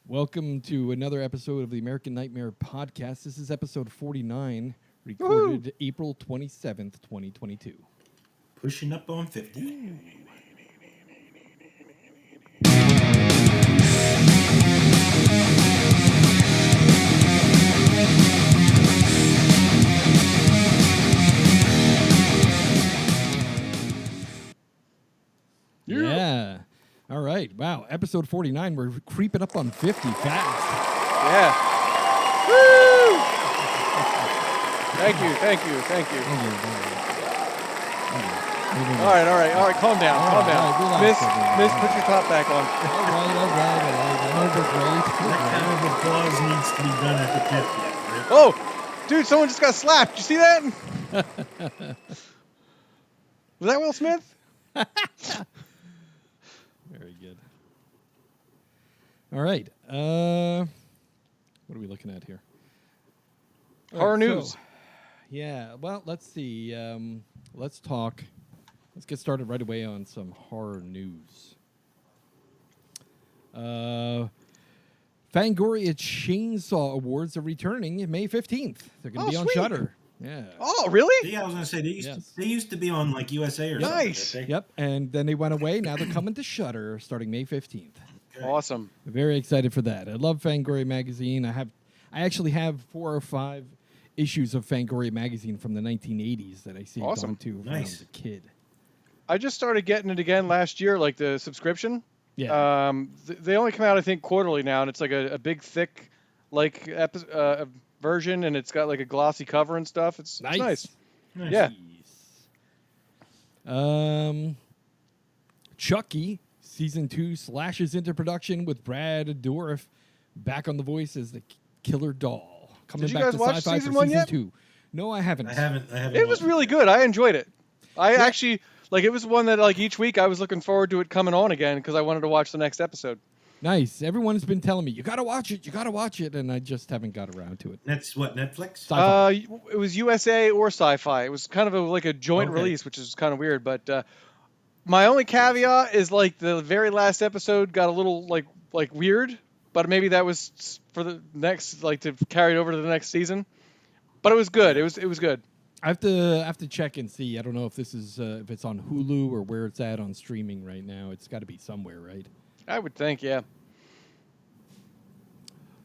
Welcome to another episode of the American Nightmare Podcast. This is episode 49, recorded April 27th, 2022. Pushing up on 50. Yeah. All right. Wow. Episode 49. We're creeping up on 50 fast. Yeah. Woo! Thank you. Thank you. All right. Calm down. All right, relax, Miss, put your top back on. All right. I know we're great. That kind of applause needs to be done at the 50th. Right? Oh, dude, someone just got slapped. You see that? Was that Will Smith? Very good. All right. What are we looking at here? All Horror right, news. so, yeah. Well, let's see. Let's talk. Let's get started right away on some horror news. FANGORIA Chainsaw Awards are returning May 15th. They're going to be on sweet. Shudder. Yeah. Oh, really? Yeah, I was going to say, they used to be on like USA or Nice. something. Yep. And then they went away. Now they're coming to Shudder starting May 15th. Okay. Awesome. Very excited for that. I love Fangoria magazine. I actually have 4 or 5 issues of Fangoria magazine from the 1980s that I saved Awesome. onto when I was a kid. I just started getting it again last year, like the subscription. Yeah. They only come out, I think, quarterly now, and it's like a big, thick, like version, and it's got like a glossy cover and stuff. It's nice. Yeah. Chucky season 2 slashes into production with Brad Dourif back on the voice as the killer doll. Coming Did you back guys to watch sci-fi season for 1 season yet? 2. No, I haven't. I haven't. It was really good. I enjoyed it. I actually, like, it was one that, like, each week I was looking forward to it coming on again because I wanted to watch the next episode. Nice. Everyone's been telling me, you got to watch it, and I just haven't got around to it. That's what, Netflix? Sci-fi. It was USA or Sci-Fi. It was kind of like a joint Okay. release, which is kind of weird. But my only caveat is, like, the very last episode got a little, like weird. But maybe that was for the next, like, to carry it over to the next season. But it was good. It was good. I have to check and see. I don't know if this is if it's on Hulu or where it's at on streaming right now. It's got to be somewhere, right? I would think, yeah.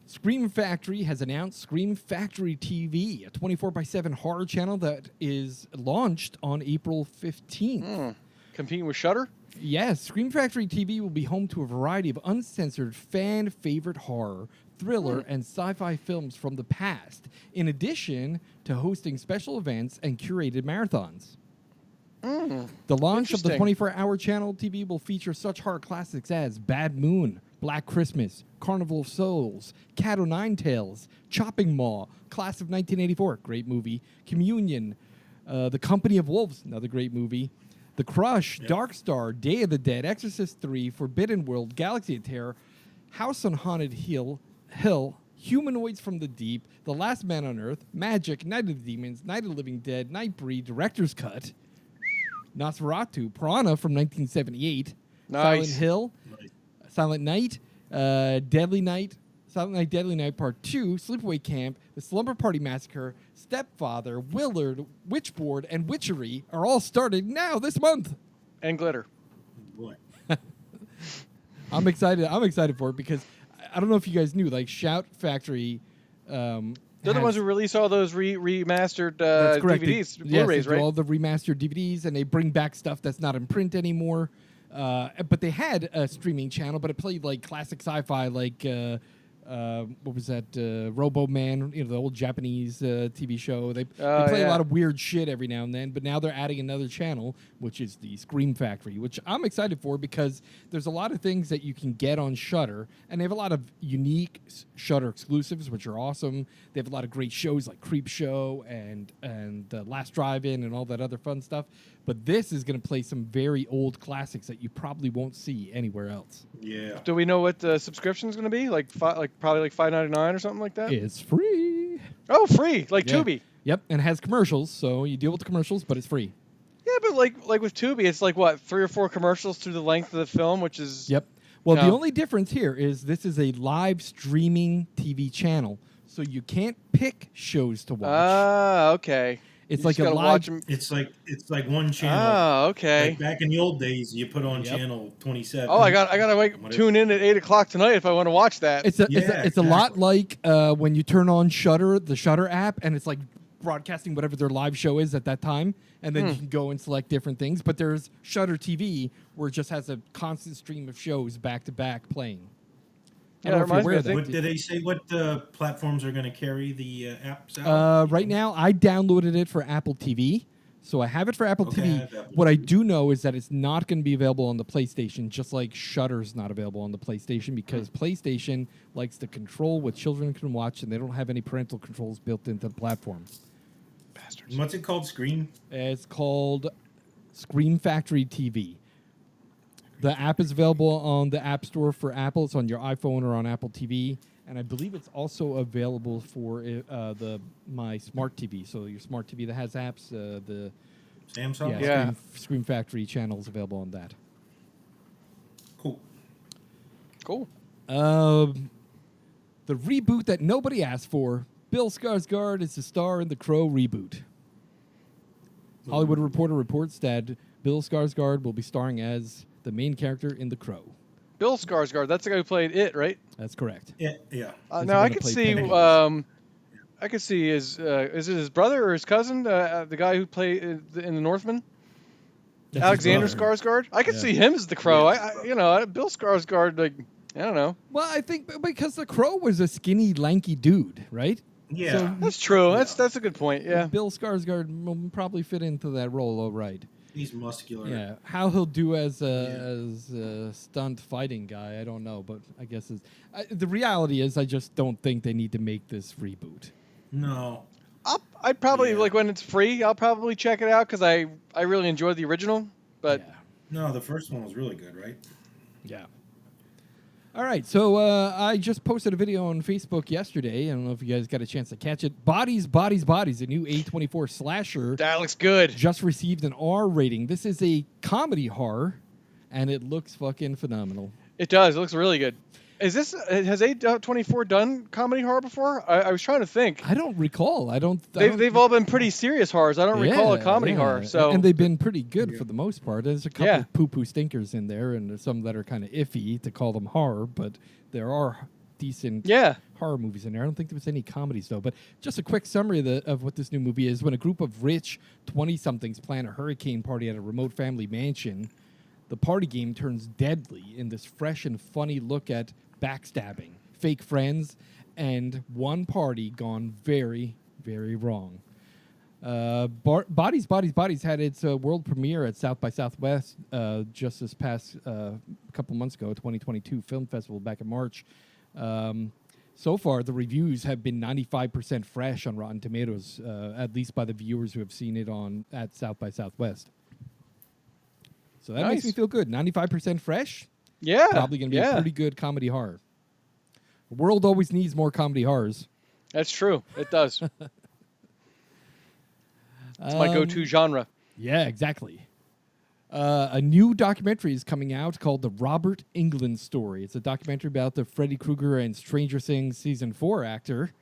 Scream Factory has announced Scream Factory TV, a 24/7 horror channel that is launched on April 15th. Competing with Shudder? Yes, Scream Factory TV will be home to a variety of uncensored fan-favorite horror, thriller, and sci-fi films from the past, in addition to hosting special events and curated marathons. The launch of the Interesting. 24-hour channel TV will feature such horror classics as Bad Moon, Black Christmas, Carnival of Souls, Cat O' Nine Tails, Chopping Mall, Class of 1984, great movie, Communion, The Company of Wolves, another great movie, The Crush, Dark Star, Day of the Dead, Exorcist 3, Forbidden World, Galaxy of Terror, House on Haunted Hill, Humanoids from the Deep, The Last Man on Earth, Magic, Night of the Demons, Night of the Living Dead, Nightbreed, Director's Cut, Nosferatu, Piranha from 1978, Nice. Silent Hill, Silent Night, Deadly Night, Silent Night, Deadly Night Part 2, Sleepaway Camp, The Slumber Party Massacre, Stepfather, Willard, Witchboard, and Witchery are all starting now this month. And Glitter. Boy. I'm excited for it because I don't know if you guys knew, like Shout Factory. They're the ones who release all those remastered That's correct. DVDs, They Blu-rays, do right? all the remastered DVDs, and they bring back stuff that's not in print anymore. But they had a streaming channel, but it played like classic sci-fi, like what was that? Robo Man, the old Japanese TV show. They play a lot of weird shit every now and then. But now they're adding another channel, which is the Scream Factory, which I'm excited for because there's a lot of things that you can get on Shudder, and they have a lot of unique Shudder exclusives, which are awesome. They have a lot of great shows like Creep Show and Last Drive-In and all that other fun stuff. But this is going to play some very old classics that you probably won't see anywhere else. Yeah. Do we know what the subscription is going to be? Probably like $5.99 or something like that? It's free. Oh, free, like Yeah. Tubi. Yep, and it has commercials, so you deal with the commercials, but it's free. Yeah, but like with Tubi, it's like what, 3 or 4 commercials through the length of the film, which is Yep. Well, the No. only difference here is this is a live streaming TV channel, so you can't pick shows to watch. Ah, okay. It's You like just a gotta live. watch 'em. It's like one channel. Ah, okay. Like back in the old days, you put on Yep. channel 27. Oh, I gotta tune in at 8 o'clock tonight if I want to watch that. It's a Yeah, it's a lot exactly. like when you turn on Shudder, the Shudder app, and it's like broadcasting whatever their live show is at that time, and then you can go and select different things. But there's Shudder TV where it just has a constant stream of shows back to back playing. I Yeah, don't that know if you're reminds me, aware I of What did they say? What platforms are going to carry the apps that. out? Right now, I downloaded it for Apple TV, so I have it for Apple Okay, I TV. have Apple What I TV. do know is that it's not going to be available on the PlayStation, just like Shudder's not available on the PlayStation because PlayStation likes to control what children can watch, and they don't have any parental controls built into the platform. Bastards. What's it called? Screen? It's called Scream Factory TV. The app is available on the App Store for Apple. It's on your iPhone or on Apple TV, and I believe it's also available for my smart TV. So your smart TV that has apps, the Samsung? Yeah. Scream Factory channel is available on that. Cool. Cool. The reboot that nobody asked for. Bill Skarsgård is the star in the Crow reboot. Hollywood Reporter reports that Bill Skarsgård will be starring as the main character in The Crow. Bill Skarsgard. That's the guy who played it, right? That's correct. Yeah. He's Now I gonna could play see. Pennywise. I could see his. Is it his brother or his cousin? The guy who played in The Northman. That's his Alexander brother. Skarsgård. I could Yeah. see him as the Crow. Bill Skarsgård. Like, I don't know. Well, I think because the Crow was a skinny, lanky dude, right? Yeah. So That's true. Yeah. That's a good point. Yeah. Bill Skarsgård will probably fit into that role, all right. He's muscular. Yeah, how he'll do as a stunt fighting guy, I don't know, but I guess the reality is I just don't think they need to make this reboot. No. I'd probably Yeah. like when it's free. I'll probably check it out because I really enjoyed the original. But yeah. No, the first one was really good, right? Yeah. All right, so I just posted a video on Facebook yesterday. I don't know if you guys got a chance to catch it. Bodies, Bodies, Bodies, a new A24 slasher. that looks good. Just received an R rating. This is a comedy horror, and it looks fucking phenomenal. It does. It looks really good. Is this has A24 done comedy horror before? I was trying to think. I don't recall. They've all been pretty serious horrors. I don't recall a comedy horror. So and they've been pretty good for the most part. There's a couple Yeah. poo-poo stinkers in there, and there's some that are kind of iffy to call them horror, but there are decent yeah, horror movies in there. I don't think there was any comedies though. But just a quick summary of what this new movie is: when a group of rich 20-somethings plan a hurricane party at a remote family mansion, the party game turns deadly in this fresh and funny look at backstabbing, fake friends, and one party gone very, very wrong. Bodies, Bodies, Bodies had its world premiere at South by Southwest just this past couple months ago, 2022 Film Festival back in March. So far, the reviews have been 95% fresh on Rotten Tomatoes, at least by the viewers who have seen it at South by Southwest. So that makes Nice. me feel good. 95% fresh. yeah, Probably going to be a pretty good comedy horror. The world always needs more comedy horrors. That's true. It does. It's my go-to genre. Yeah, exactly. A new documentary is coming out called The Robert Englund Story. It's a documentary about the Freddy Krueger and Stranger Things Season 4 actor,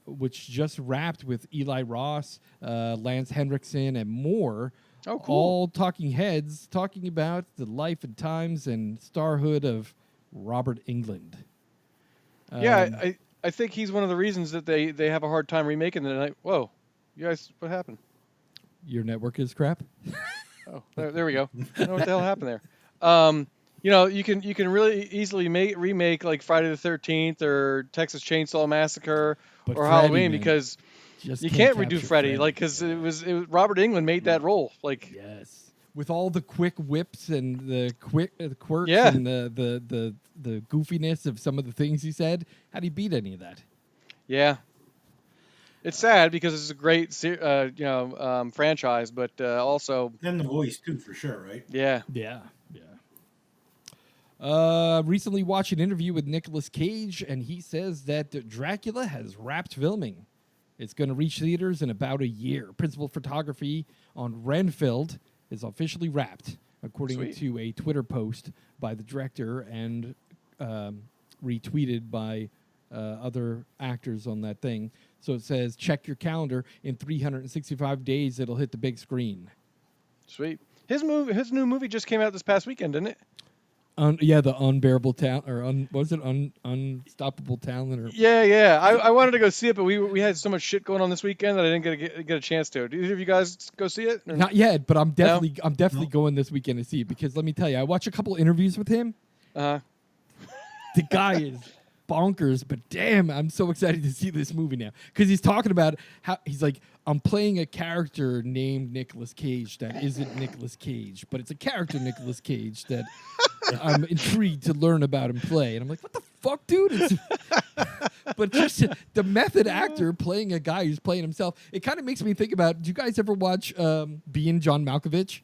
which just wrapped with Eli Ross, Lance Henriksen, and more. Oh, cool. All talking heads talking about the life and times and starhood of Robert Englund. Yeah, I think he's one of the reasons that they have a hard time remaking the night. Whoa, you guys, what happened? Your network is crap? Oh, there we go. I don't know what the hell happened there. You can really easily remake like Friday the 13th or Texas Chainsaw Massacre But or Freddy, Halloween man, because just you can't redo capture Freddy, like because it was Robert Englund made that role. Like Yes, with all the quick whips and the quirks Yeah. and the goofiness of some of the things he said. How do you beat any of that? yeah, it's sad because it's a great franchise, but also And the voice, too, for sure, right? yeah. Yeah. Recently watched an interview with Nicolas Cage, and he says that Dracula has wrapped filming. It's going to reach theaters in about a year. Principal photography on Renfield is officially wrapped. according Sweet. to a Twitter post by the director and retweeted by other actors on that thing. So it says, check your calendar. In 365 days, it'll hit the big screen. Sweet. His new movie just came out this past weekend, didn't it? Yeah, the unbearable talent, or unstoppable talent, or Yeah. I wanted to go see it, but we had so much shit going on this weekend that I didn't get a chance to. Did either of you guys go see it? Or? not yet. But I'm definitely No. going this weekend to see it, because let me tell you, I watched a couple interviews with him. Uh-huh. The guy is bonkers, but damn, I'm so excited to see this movie now, because he's talking about how he's like, I'm playing a character named Nicolas Cage that isn't Nicolas Cage, but it's a character Nicolas Cage that I'm intrigued to learn about and play. And I'm like, what the fuck, dude? But just the method actor playing a guy who's playing himself, it kind of makes me think about, do you guys ever watch Being John Malkovich?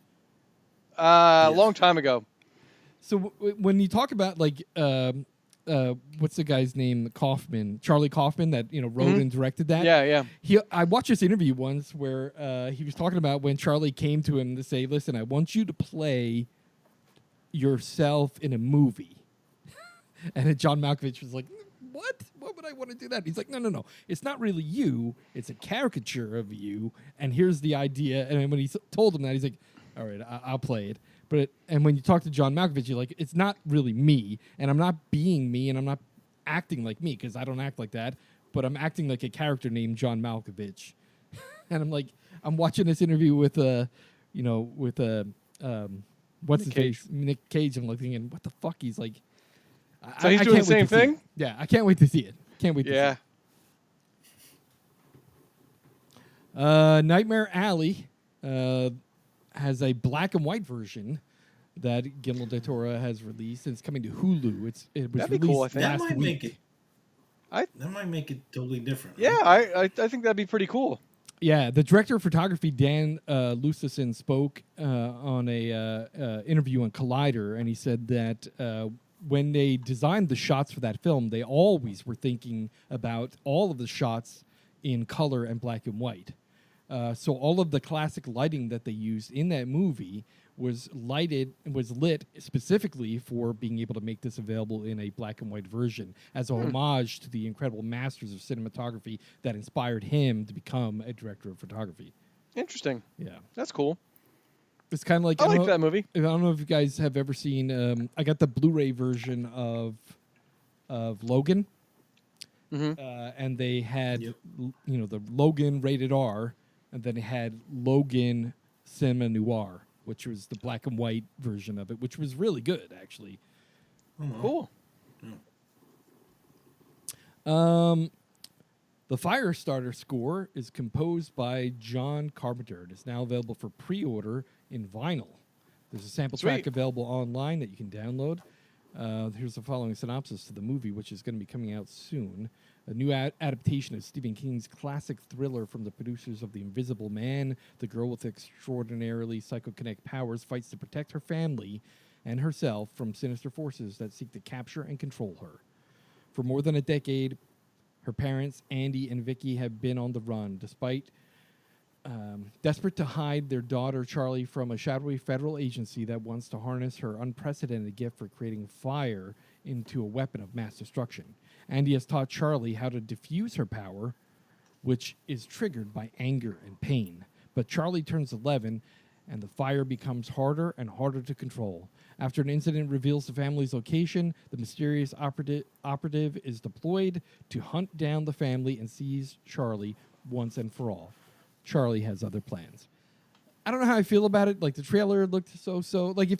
A long time ago. So when you talk about like what's the guy's name? Charlie Kaufman, that wrote and directed that. Yeah. I watched this interview once where he was talking about when Charlie came to him to say, "Listen, I want you to play yourself in a movie," and then John Malkovich was like, "What? Why would I want to do that?" He's like, "No. It's not really you. It's a caricature of you. And here's the idea." And then when he told him that, he's like, "All right, I'll play it." And when you talk to John Malkovich, you're like, it's not really me, and I'm not being me, and I'm not acting like me, because I don't act like that, but I'm acting like a character named John Malkovich. And I'm like, I'm watching this interview with what's his face, Nick Cage. I'm like thinking, what the fuck? He's like, So he's doing the same thing? Yeah, I can't wait to see it. Can't wait to see it. Nightmare Alley has a black and white version that Guillermo del Toro has released, and it's coming to Hulu. It was That'd be released cool, I think. That last might week. make it. I- That might make it totally different. Yeah, right? I think that'd be pretty cool. Yeah, the director of photography, Dan Lucison, spoke on a interview on Collider, and he said that when they designed the shots for that film, they always were thinking about all of the shots in color and black and white. So all of the classic lighting that they used in that movie was lit specifically for being able to make this available in a black and white version as a homage to the incredible masters of cinematography that inspired him to become a director of photography. Interesting. Yeah. That's cool. It's kind of like, I like that movie. I don't know if you guys have ever seen, I got the Blu-ray version of Logan. Mm-hmm. And they had, Yep. the Logan rated R, and then it had Logan Cinema Noir, which was the black and white version of it, which was really good, actually. Cool. The Firestarter score is composed by John Carpenter. It is now available for pre-order in vinyl. There's a sample track Sweet. available online that you can download. Here's the following synopsis to the movie, which is going to be coming out soon. A new adaptation of Stephen King's classic thriller from the producers of The Invisible Man. The girl with extraordinarily psychokinetic powers fights to protect her family and herself from sinister forces that seek to capture and control her. For more than a decade, her parents, Andy and Vicky, have been on the run, despite desperate to hide their daughter, Charlie, from a shadowy federal agency that wants to harness her unprecedented gift for creating fire into a weapon of mass destruction. Andy has taught Charlie how to diffuse her power, which is triggered by anger and pain. But Charlie turns 11, and the fire becomes harder and harder to control. After an incident reveals the family's location, the mysterious operative is deployed to hunt down the family and seize Charlie once and for all. Charlie has other plans. I don't know how I feel about it. Like, the trailer looked so. Like,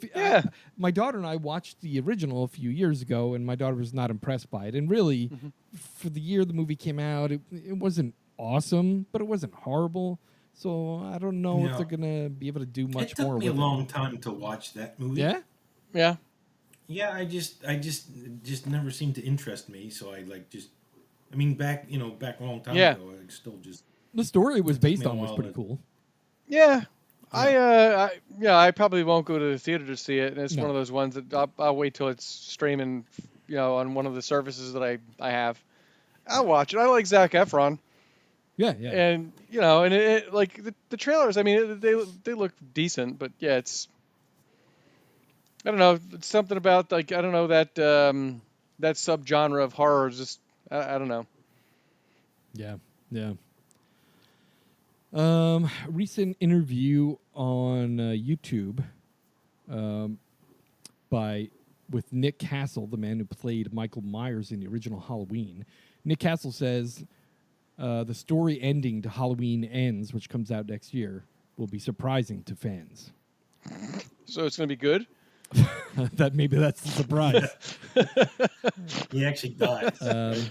my daughter and I watched the original a few years ago, and my daughter was not impressed by it. And really, for the year the movie came out, it wasn't awesome, but it wasn't horrible. So I don't know if they're gonna be able to do much more. It took me a long time to watch that movie. Yeah. Yeah. Yeah, I just never seemed to interest me. So I back a long time ago, I still just. The story it was based me a on was while pretty to- cool. Yeah. I probably won't go to the theater to see it. And it's No. one of those ones that I'll wait till it's streaming, on one of the services that I have. I'll watch it. I like Zac Efron. Yeah. And and it like the trailers. I mean, they look decent, but yeah, it's I don't know. It's something about like I don't know that that subgenre of horror. Is just I don't know. Yeah, yeah. Recent interview on YouTube, with Nick Castle, the man who played Michael Myers in the original Halloween. Nick Castle says the story ending to Halloween Ends, which comes out next year, will be surprising to fans. So it's going to be good? That's the surprise. He actually dies.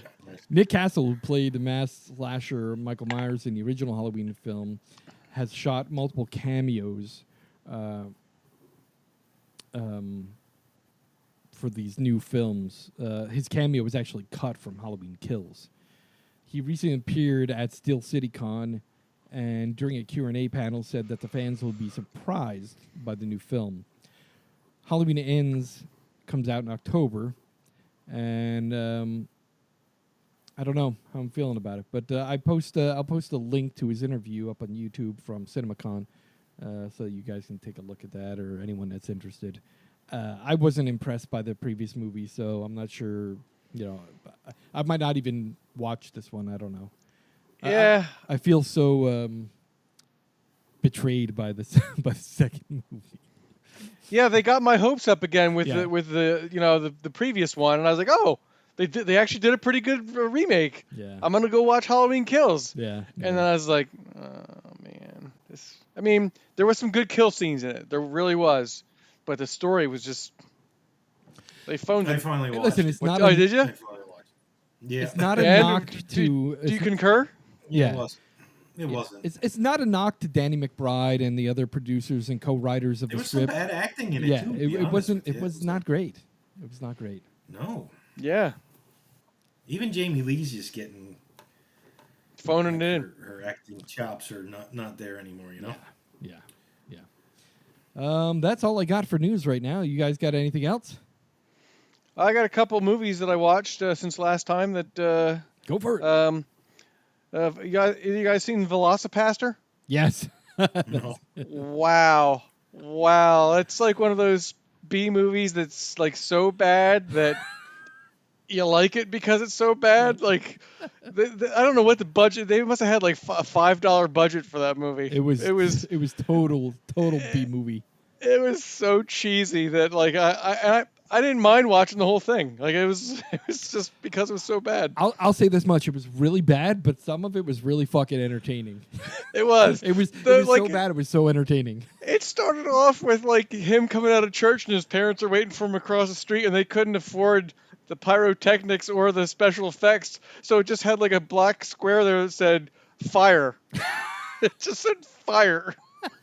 Nick Castle, who played the masked slasher Michael Myers in the original Halloween film, has shot multiple cameos for these new films. His cameo was actually cut from Halloween Kills. He recently appeared at Steel City Con and during a Q&A panel said that the fans will be surprised by the new film. Halloween Ends comes out in October, and I don't know how I'm feeling about it, but I'll post a link to his interview up on YouTube from CinemaCon, so you guys can take a look at that, or anyone that's interested. I wasn't impressed by the previous movie, so I'm not sure. I might not even watch this one. I don't know. Yeah, I feel so betrayed by by the second movie. Yeah, they got my hopes up again with Yeah. the previous one, and I was like, oh, they actually did a pretty good remake. Yeah. I'm gonna go watch Halloween Kills. Yeah. And then I was like, oh man, I mean, there was some good kill scenes in it. There really was, but the story was just they phoned I it. finally watched. Listen, it's not. Oh, did you? I finally watched. Yeah. It's not a And knock to. Do you concur? Yeah. It wasn't. It wasn't. It's not a knock to Danny McBride and the other producers and co-writers of There the was some script. bad acting in it Yeah, too. to be it honest wasn't. with It you. was not great. It was not great. No. Yeah, Even Jamie Lee's just getting phoning it in. her acting chops are not there anymore. You know. Yeah. That's all I got for news right now. You guys got anything else? I got a couple movies that I watched since last time that. Go for it. You guys seen Velocipaster? Yes. No. Wow. It's like one of those B movies that's like so bad that you like it because it's so bad. Like, I don't know what the budget. They must have had like a $5 budget for that movie. It was total B movie. It was so cheesy that like I didn't mind watching the whole thing. Like it was just because it was so bad. I'll say this much: it was really bad, but some of it was really fucking entertaining. It was. It was like, so bad. It was so entertaining. It started off with like him coming out of church and his parents are waiting for him across the street and they couldn't afford the pyrotechnics or the special effects, so it just had like a black square there that said fire. It just said fire.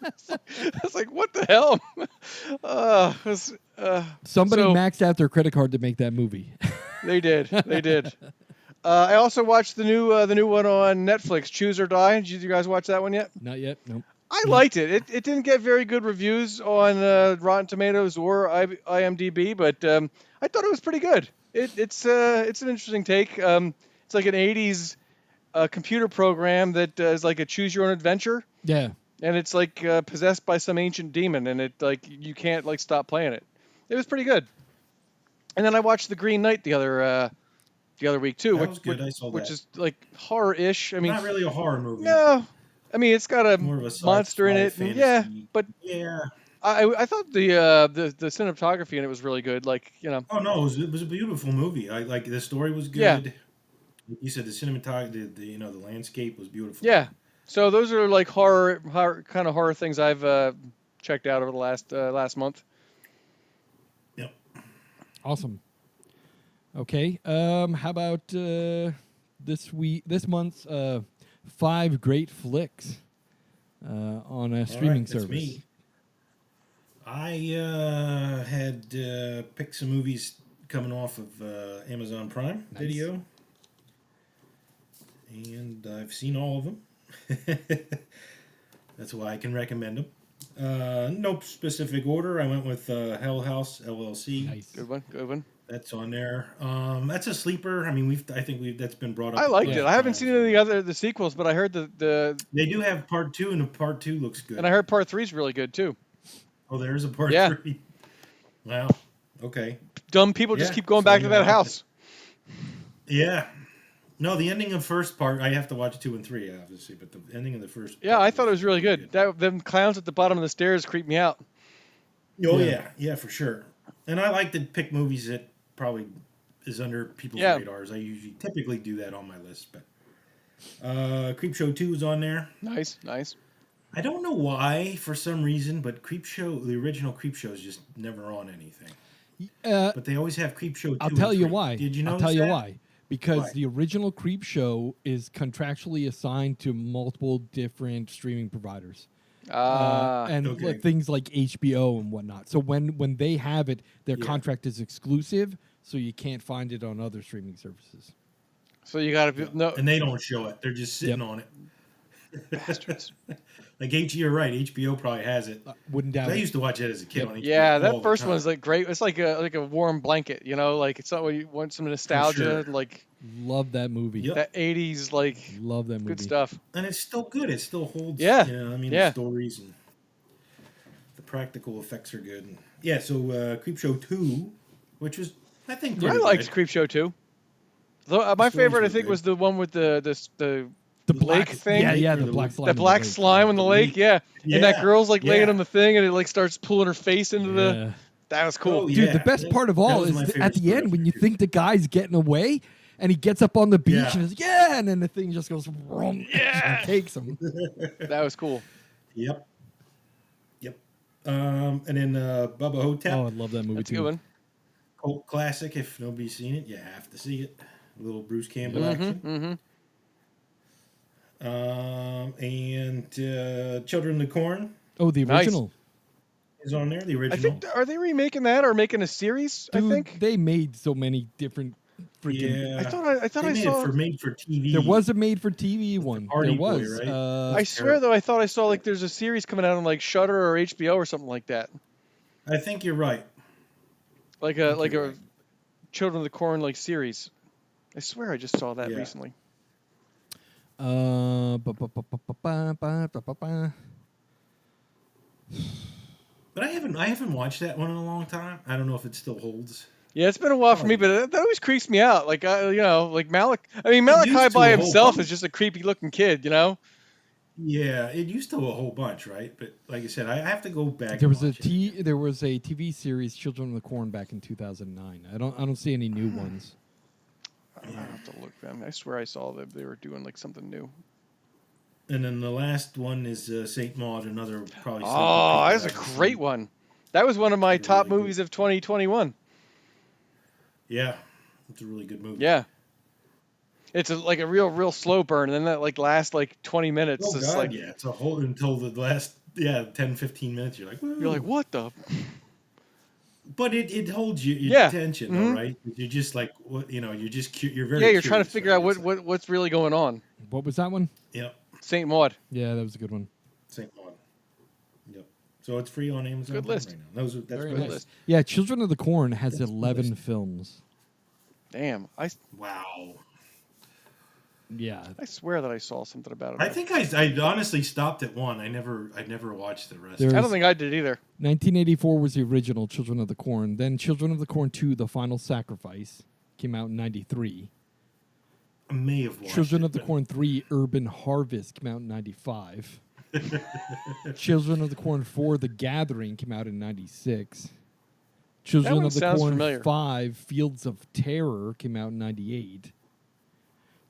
I was like, what the hell? Somebody so- maxed out their credit card to make that movie. They did. I also watched the new one on Netflix, Choose or Die. Did you guys watch that one yet? Not yet. Nope. I liked it. It didn't get very good reviews on Rotten Tomatoes or IMDb, but I thought it was pretty good. It's an interesting take. It's like an 80s computer program that is like a choose your own adventure. Yeah. And it's like possessed by some ancient demon, and it like you can't like stop playing it. It was pretty good. And then I watched The Green Knight the other week too, That was good. I saw which that. is like horror-ish. I mean, Not really a horror movie. no, I mean it's got a More of a monster in sci-fi it, and yeah, fantasy. but Yeah. I thought the cinematography in it was really good. Like Oh no, it was a beautiful movie. I like the story was good. Yeah. Like you said, the cinematography, the landscape was beautiful. yeah. So those are like horror kind of horror things I've checked out over the last month. Yep. Awesome. Okay. How about this month's 5 great flicks on a streaming All right, that's service? me. I had picked some movies coming off of Amazon Prime Nice. Video, and I've seen all of them. That's why I can recommend them. No specific order. I went with Hell House LLC. Nice. Good one. That's on there. That's a sleeper. I mean, I think that's been brought up. I liked a it. couple I haven't times. seen any of the sequels, but I heard the They do have part 2, and part 2 looks good. and I heard part 3 is really good too. Oh, there is a part Yeah. 3. Wow. Okay. Dumb people just Yeah, keep going so, back to that I'll have house. Yeah. No, the ending of first part, I have to watch 2 and 3, obviously, but the ending of the first Yeah, part I thought it was really good. Them clowns at the bottom of the stairs creep me out. Oh, Yeah. yeah, for sure. And I like to pick movies that probably is under people's Yeah. radars. I typically do that on my list, but Creepshow 2 is on there. Nice. I don't know why, for some reason, but the original Creepshow is just never on anything. But they always have Creepshow 2 I'll and tell you 3. why. Did you I'll notice tell you that? why. Because Why? the original Creepshow is contractually assigned to multiple different streaming providers. And Okay. things like HBO and whatnot. So when they have it, their Yeah. contract is exclusive, so you can't find it on other streaming services. So you got to Yeah. no And they don't show it. They're just sitting Yep. on it. bastards. Like you're right. HBO probably has it. Wouldn't doubt I it. used to watch it as a kid Yep. on HBO. Yeah, all that the first time. one's like great. It's like a warm blanket, you know, like it's not what you want some nostalgia, sure. like Love that movie. Yep. that 80s like Love that movie. good stuff. And it's still good. It still holds. Yeah. The stories and the practical effects are good. And, yeah. So Creepshow 2, which was I think Yeah, I pretty liked good. Creepshow too. Though, my stories favorite, I were think, good. was the one with the The lake black thing. Yeah, Or the the- black slime. The in black lake. slime in the The lake, lake. yeah. And that Yeah, girl's like laying yeah. on the thing, and it like starts pulling her face into Yeah. the. That was cool. Oh, Dude, yeah. the best part of That all was is my favorite at the story end when from you two. think the guy's getting away, and he gets up on the beach Yeah. and is and then the thing just goes wrong and takes him. That was cool. Yep. And then Bubba Hotep, Oh, I love that movie That's a too. good one. cult classic. If nobody's seen it, you have to see it. A little Bruce Campbell Mm-hmm, action. And Children of the Corn Oh, the Nice. original. is on there. The original. I think are they remaking that or making a series? Dude, I think. they made so many different freaking. Yeah. I thought they I made saw. it made for TV. There was a made-for-TV one. Party There Boy, was. right? I swear though, I thought I saw like there's a series coming out on like Shudder or HBO or something like that. I think you're right. Like I a think like you're a right. Children of the Corn like series. I swear I just saw that Yeah. recently. Ba-ba-ba-ba-ba-ba-ba-ba. But I haven't watched that one in a long time. I don't know if it still holds. Yeah, it's been a while for Oh, me, yeah. but that always creeps me out. Like like Malik. I mean, It Malachi used to by a whole himself bunch. is just a creepy looking kid, you know. Yeah, it used to a whole bunch, right? But like I said, I have to go back. There and was a watch it. there was a TV series, Children of the Corn, back in 2009. I don't see any new ones. I have to look. I swear I saw that they were doing like something new. And then the last one is Saint Maud, another probably. Oh, that's a great one. That was one of my Really top good. movies of 2021. Yeah, it's a really good movie. Yeah. It's like a real slow burn, and then that like last like 20 minutes. Oh it's God, like yeah, it's a whole until the last 10, 15 minutes. You're like, woo. you're like, what the? But it holds your Yeah. attention, Mhm. though, right? You're just like, what you're just you're very. Yeah, you're trying to curious, figure right? out It's like, what's really going on. What was that one? Yep, Saint Maud. Yeah, that was a good one. Saint Maud. Yep. So it's free on Amazon. Good Prime list. right now. That's Very good nice. list. Yeah, Children of the Corn has That's a good 11 list. films. Damn, Wow. Yeah. I swear that I saw something about it. I think I honestly stopped at one. I never watched the rest. There- I don't think I did either. 1984 was the original Children of the Corn. Then Children of the Corn 2, The Final Sacrifice, came out in 93. I may have watched Children it, of the but- Corn 3, Urban Harvest, came out in 95. Children of the Corn 4, The Gathering, came out in 96. Children one of the sounds Corn familiar. 5, Fields of Terror, came out in 98.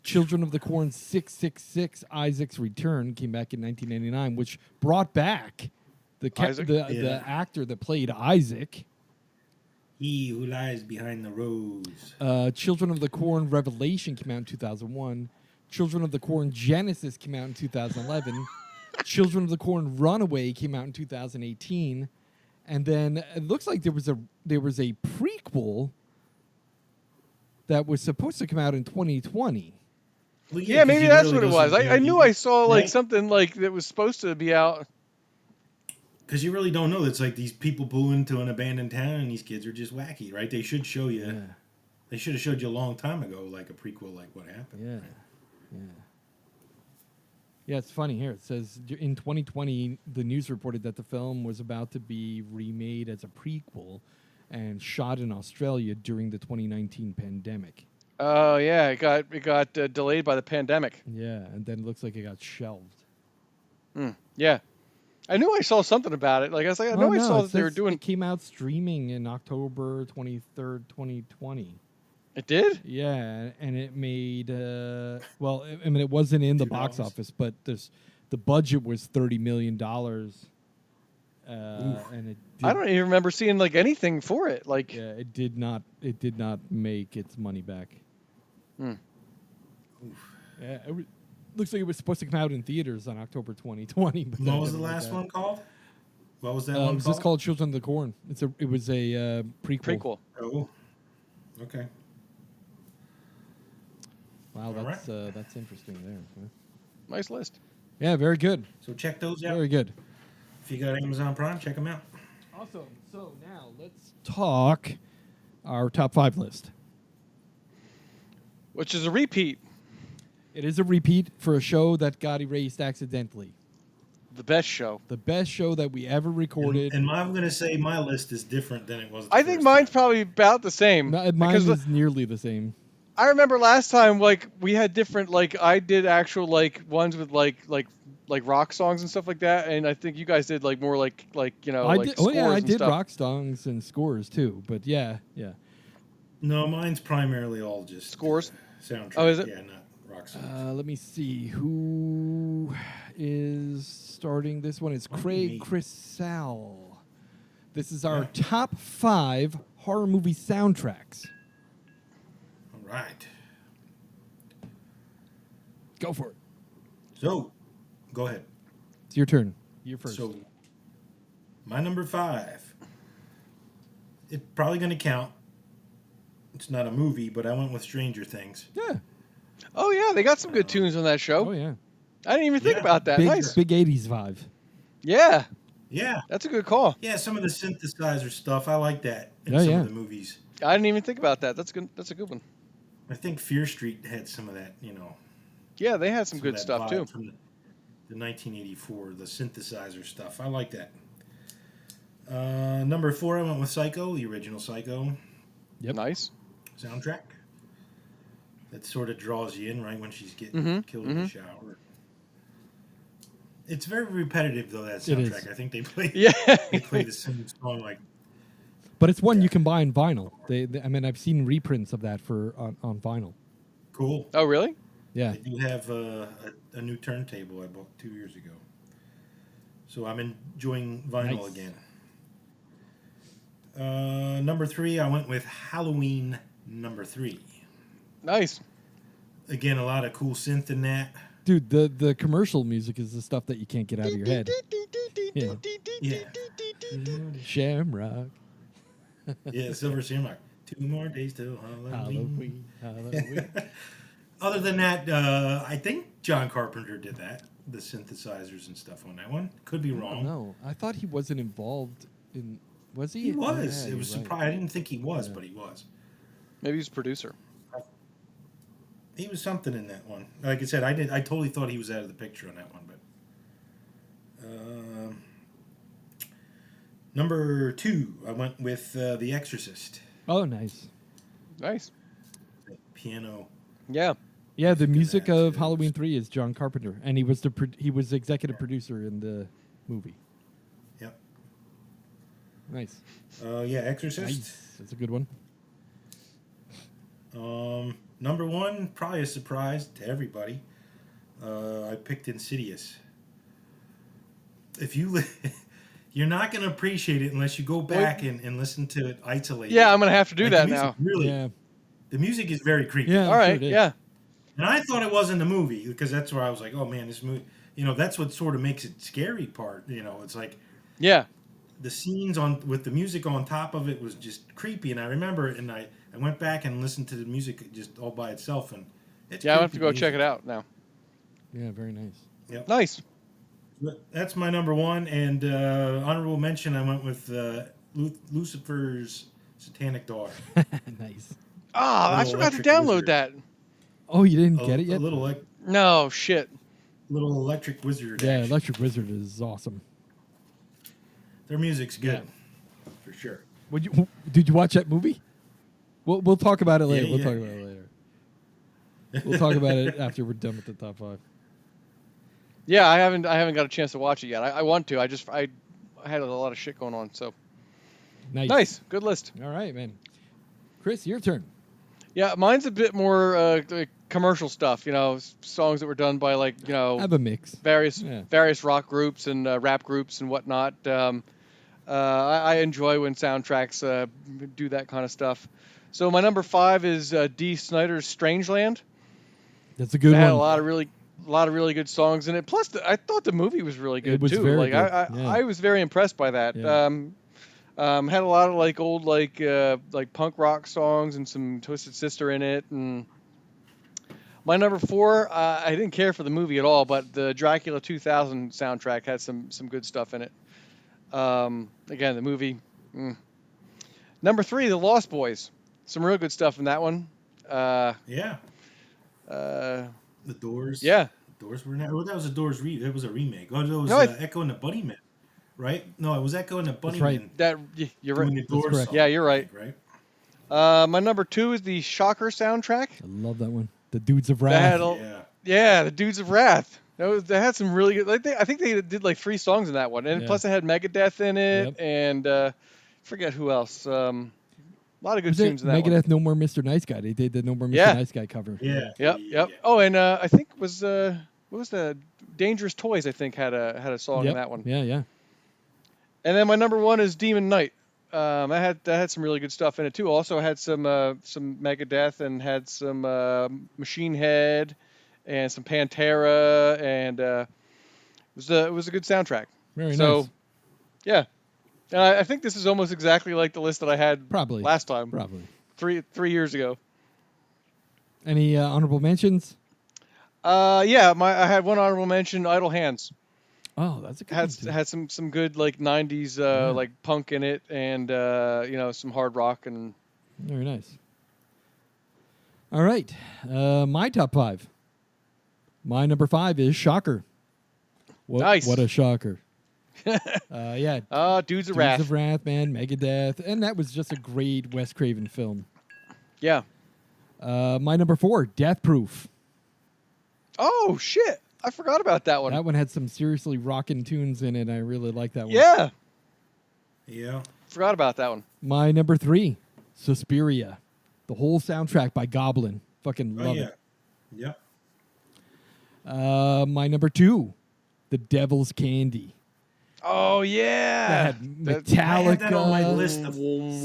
Children of the Corn 666, Isaac's Return, came back in 1999, which brought back Isaac? the Yeah. actor that played Isaac. He who lies behind the rose. Children of the Corn Revelation came out in 2001. Children of the Corn Genesis came out in 2011. Children of the Corn Runaway came out in 2018. And then it looks like there was a prequel that was supposed to come out in 2020. Well, Yeah, 'cause maybe he that's really what it was. doesn't- I knew I saw like Right? something like that was supposed to be out. Because you really don't know. It's like these people pull into an abandoned town and these kids are just wacky, right? They should show you. Yeah. They should have showed you a long time ago, like a prequel, like what happened. Yeah. right? Yeah. Yeah, it's funny here. It says in 2020, the news reported that the film was about to be remade as a prequel, and shot in Australia during the 2019 pandemic. Oh yeah, it got delayed by the pandemic. Yeah, and then it looks like it got shelved. Yeah, I knew I saw something about it. Like I was like, I know I saw that they were doing. It came out streaming in October 23rd, 2020. It did? Yeah, and it made well, I mean, it wasn't in the box office, but the budget was $30 million, and it did, I don't even remember seeing like anything for it. Like, yeah, it did not make its money back. Yeah, looks like it was supposed to come out in theaters on October 2020. But what was the last one called? What was that one This called? is called Children of the Corn. It was a prequel. Oh, okay. Wow, All that's interesting there. Huh? nice list. Yeah, very good. So check those out. Very good. If you got Amazon Prime, check them out. Awesome. So now let's talk our top 5 list. Which is a repeat. It is a repeat for a show that got erased accidentally. The best show. The best show that we ever recorded. And I'm going to say my list is different than it was. I think mine's probably about the same. Mine is nearly the same. I remember last time, like, we had different, like, I did actual, like, ones with, like rock songs and stuff like that, and I think you guys did, like, more, like you know, like, scores I and did stuff. rock songs and scores, too, but yeah. No, mine's primarily all just Scores? Soundtrack. Oh, is it? Yeah, not rock songs. Let me see. Who is starting this one? It's Craig Chrissell. This is our top 5 horror movie soundtracks. All right. Go for it. So, go ahead. It's your turn. You're first. So, my number 5. It's probably going to count. It's not a movie, but I went with Stranger Things. Yeah. Oh, yeah, they got some good tunes on that show. Oh, yeah. I didn't even think about that. Nice. Big 80s vibe. Yeah, Yeah. that's a good call. Yeah, some of the synthesizer stuff, I like that in Oh, some yeah. of the movies. I didn't even think about that. That's good. That's a good one. I think Fear Street had some of that, you know. Yeah, they had some of good that stuff, vibe too. From the 1984, the synthesizer stuff. I like that. Number 4, I went with Psycho, the original Psycho Yep. Nice. soundtrack. That sort of draws you in right when she's getting killed in the shower. It's very repetitive, though, that It is. soundtrack. I think they play Yeah. they play the same song like. But it's one you can buy on vinyl. I mean, I've seen reprints of that on vinyl. Cool. Oh, really? Yeah. I do have a new turntable I bought 2 years ago. So I'm enjoying vinyl Nice. again. Number 3, I went with Halloween number 3. Nice. Again, a lot of cool synth in that. Dude, the commercial music is the stuff that you can't get out of your head. Yeah. Yeah. Shamrock. Yeah, Silver Shamrock. 2 more days till Halloween. Halloween. Other than that, I think John Carpenter did that. The synthesizers and stuff on that one. Could be wrong. No, I thought he wasn't involved in. Was he? He was. Yeah, It was you're right. surprising. I didn't think he was, but he was. Maybe he's a producer. He was something in that one. Like I said, I totally thought he was out of the picture on that one. But number 2, I went with The Exorcist. Oh, nice. Nice. The piano. Yeah. Yeah, the music that, of too. Halloween 3 is John Carpenter, and he was he was executive producer in the movie. Yep. Nice. Yeah, Exorcist. Nice. That's a good one. Number 1, probably a surprise to everybody. I picked Insidious. If you you're not going to appreciate it unless you go back and listen to it isolated. Yeah, I'm going to have to do Like, that the music now. Really, Yeah. the music is very creepy. Yeah. All right. Sure it is. Yeah. And I thought it was in the movie because that's where I was like, oh man, this movie. You know, that's what sort of makes it scary part. You know, it's like Yeah. the scenes with the music on top of it was just creepy. And I remember it, and I went back and listened to the music just all by itself, and it's Yeah, I'll have to go check it out now. Yeah, very nice. Yep. Nice. But that's my number 1, and honorable mention. I went with Lucifer's Satanic Daughter. Nice. Ah, I Little forgot to Electric download Wizard. that. Oh, you didn't get it A yet? little No shit. Electric Wizard. Yeah, action. Electric Wizard is awesome. Their music's good, for sure. Did you watch that movie? We'll talk about it later. Yeah, We'll yeah. talk about it later. We'll talk about it after we're done with the top 5. Yeah, I haven't got a chance to watch it yet. I want to. I had a lot of shit going on. So nice. Good list. All right, man. Chris, your turn. Yeah, mine's a bit more like commercial stuff. Songs that were done by I have a mix. various rock groups and rap groups and whatnot. I enjoy when soundtracks do that kind of stuff. So my number 5 is Dee Snider's Strangeland. That's a good It had one. a lot of really good songs in it. Plus, I thought the movie was really good It was too. very good. I was very impressed by that. Yeah. Had a lot of old punk rock songs and some Twisted Sister in it. And my number 4, I didn't care for the movie at all, but the Dracula 2000 soundtrack had some good stuff in it. Again, the movie. Number 3, The Lost Boys. Some real good stuff in that one. Yeah. The Doors. Yeah. The Doors were not. Oh, that was a Doors. It was a remake. Oh, that was No, Echo and the Bunnymen, right? No, it was Echo and the Bunnymen. right. You're Doing right. the Doors correct. song, Yeah, you're right. Right. My number 2 is the Shocker soundtrack. I love that one. The Dudes of That Wrath. had Yeah. Yeah, the Dudes of Wrath. They had some really good. I think they did 3 songs in that one, and Yeah. plus it had Megadeth in it, Yep. and forget who else. A lot of good Was it tunes in that Megadeth one. No More Mr. Nice Guy? They did the No More Mr. Yeah. Nice Guy cover. Yeah. Yep. Yeah. Oh, and I think it was what was the Dangerous Toys? I think had a song in that one. Yeah. And then my number 1 is Demon Knight. That had some really good stuff in it too. Also had some Megadeth and had some Machine Head and some Pantera, and it was a good soundtrack. Very So, nice. yeah, and I think this is almost exactly like the list that I had Probably. last time, Probably. 3 years ago. Any honorable mentions? Yeah, I had one honorable mention, Idle Hands. Oh, that's a good one. too. Had some good 90s punk in it, and some hard rock and Very nice. All right. My top 5. My number 5 is Shocker. Nice. What a shocker. Yeah. Dudes of Wrath. Dudes of Wrath, man, Megadeth. And that was just a great Wes Craven film. Yeah. My number 4, Death Proof. Oh shit! I forgot about that one. That one had some seriously rockin' tunes in it. I really like that one. Yeah, Yeah. forgot about that one. My number 3, Suspiria. The whole soundtrack by Goblin. Fucking Oh love yeah. it. Yep. My number 2, The Devil's Candy. Oh yeah. That had Metallica, I had that on my list of.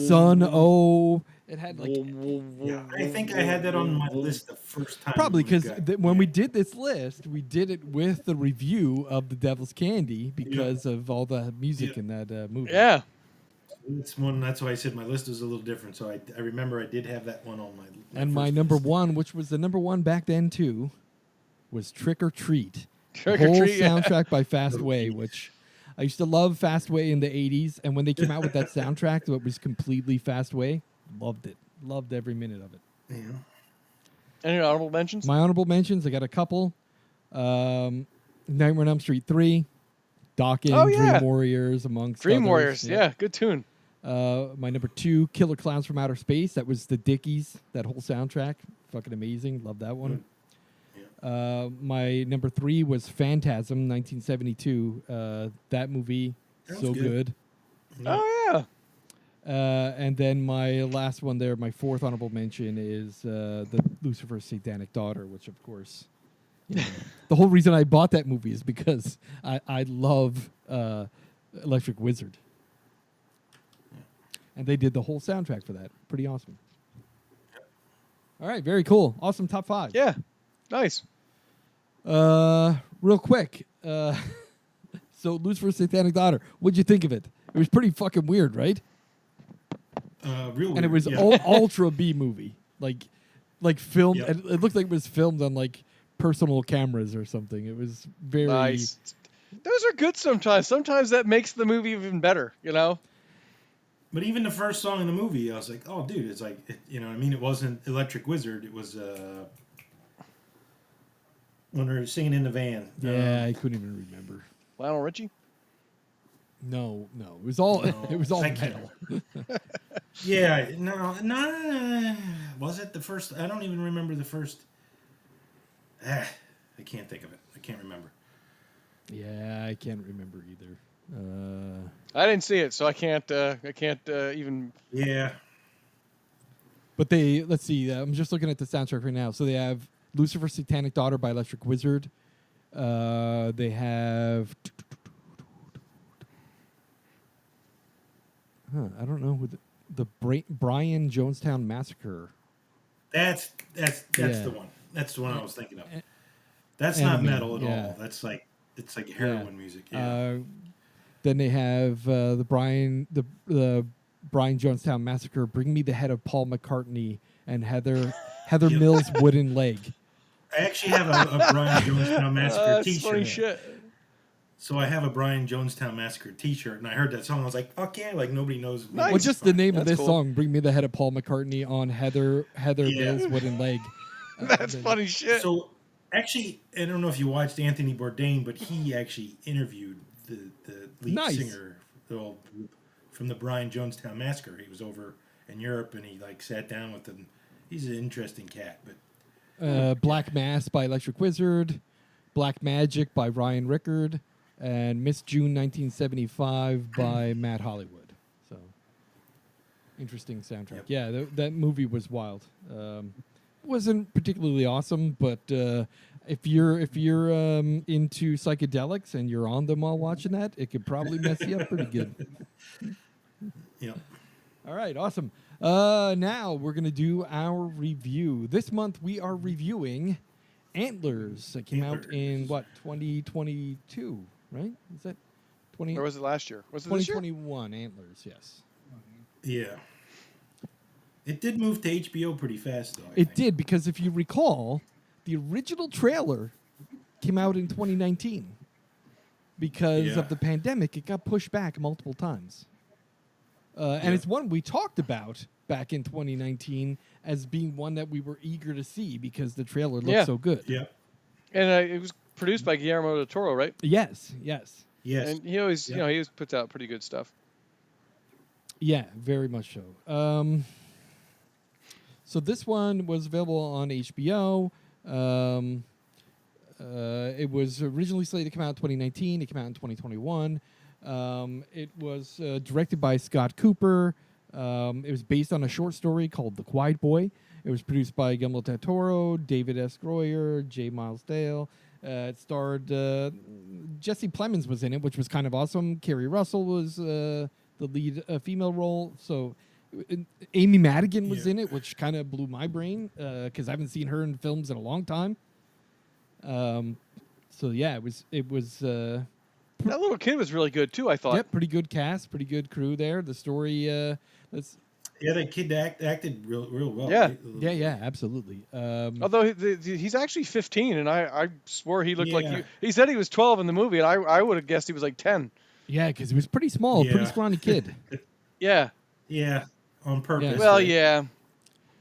Sun O. It had Yeah, I think I had that on my list the first time. probably we because got- when we did this list, we did it with the review of The Devil's Candy because of all the music Yeah. in that movie. Yeah. It's one. That's why I said my list was a little different. So I remember I did have that one on my. And my first number list. 1, which was the number 1 back then too, was Trick or Treat. Trick The or whole Treat. Yeah. soundtrack by Fastway, which I used to love Fastway in the 80s. And when they came out with that soundtrack that was completely Fastway, loved it. Loved every minute of it. Yeah. Any honorable mentions? My honorable mentions, I got a couple. Nightmare on Elm Street 3, Dawkins, Oh, yeah. Dream Warriors, amongst Dream others. Warriors. Yeah, good tune. My number 2, Killer Clowns from Outer Space. That was the Dickies, that whole soundtrack. Fucking amazing. Love that one. My number 3 was Phantasm, 1972. That movie, That so was good. Oh yeah. And then my last one there, my 4th honorable mention is the Lucifer's Satanic Daughter, which of course, the whole reason I bought that movie is because I love Electric Wizard. And they did the whole soundtrack for that. Pretty awesome. All right, very cool. Awesome top 5. Yeah. Nice. Real quick. So Lucifer's Satanic Daughter, what'd you think of it? It was pretty fucking weird, right? Real And it weird, was yeah. ultra B movie, like filmed. Yep. It looked like it was filmed on like personal cameras or something. It was very Nice. Those are good sometimes. Sometimes that makes the movie even better. But even the first song in the movie, I was like, "Oh, dude!" It's like, you know what I mean? It wasn't Electric Wizard. It was when they were singing in the van. Yeah, I couldn't even remember. Lionel Richie. No, it was all No, it was all I can't. metal. Yeah, no. Was it the first? I don't even remember the first. I can't think of it. I can't remember. Yeah, I can't remember either. I didn't see it, so I can't even. Yeah. But let's see. I'm just looking at the soundtrack right now. So they have Lucifer's Satanic Daughter by Electric Wizard. They have. I don't know who the Brian Jonestown Massacre. That's Yeah. the one. That's the one I was thinking of. That's not Enemy, metal at yeah. all. It's like heroin music. Yeah. Then they have the Brian Jonestown Massacre. Bring me the head of Paul McCartney and Heather Mills' wooden leg. I actually have a Brian Jonestown Massacre That's T-shirt. funny shit. So I have a Brian Jonestown Massacre T-shirt, and I heard that song. I was like, "Fuck yeah!" Like nobody knows. Nice. Well, just the name of That's this cool. song, "Bring Me the Head of Paul McCartney" on Heather Mills' wooden leg. That's funny shit. So actually, I don't know if you watched Anthony Bourdain, but he actually interviewed the lead Nice. singer from the Brian Jonestown Massacre. He was over in Europe, and he sat down with them. He's an interesting cat, but Black Mass by Electric Wizard, Black Magic by Ryan Rickard, and Miss June 1975 by Matt Hollywood. So, interesting soundtrack. Yep. Yeah, that movie was wild. Wasn't particularly awesome, but if you're into psychedelics and you're on them while watching that, it could probably mess you up pretty good. yeah. All right, awesome. Now we're going to do our review. This month we are reviewing Antlers. That came out in, 2022, right? Is that 20? Or was it last year? Was it this year? 2021, Antlers, yes. Yeah. It did move to HBO pretty fast, though. I It think. did, because if you recall, the original trailer came out in 2019. Because of the pandemic, it got pushed back multiple times. And it's one we talked about back in 2019 as being one that we were eager to see because the trailer looked so good. Yeah. And it was produced by Guillermo del Toro, right? Yes. Yes. And he always, he always puts out pretty good stuff. Yeah, very much so. So this one was available on HBO. It was originally slated to come out in 2019. It came out in 2021. It was directed by Scott Cooper. It was based on a short story called The Quiet Boy. It was produced by Guillermo del Toro, David S. Goyer, J. Miles Dale. It starred Jesse Plemons was in it, which was kind of awesome. Kerry Russell was the lead female role. So Amy Madigan was in it, which kind of blew my brain because I haven't seen her in films in a long time. So yeah, it was. That little kid was really good too, I thought. Yep, pretty good cast, pretty good crew there. The story, that kid acted real well. Yeah. Right? yeah, absolutely. Although he's actually 15, and I swore he looked like Yeah. he said he was 12 in the movie, and I would have guessed he was like 10. Yeah, because he was pretty small, pretty Yeah. scrawny kid. Yeah. Yeah, on purpose. Well, right? yeah.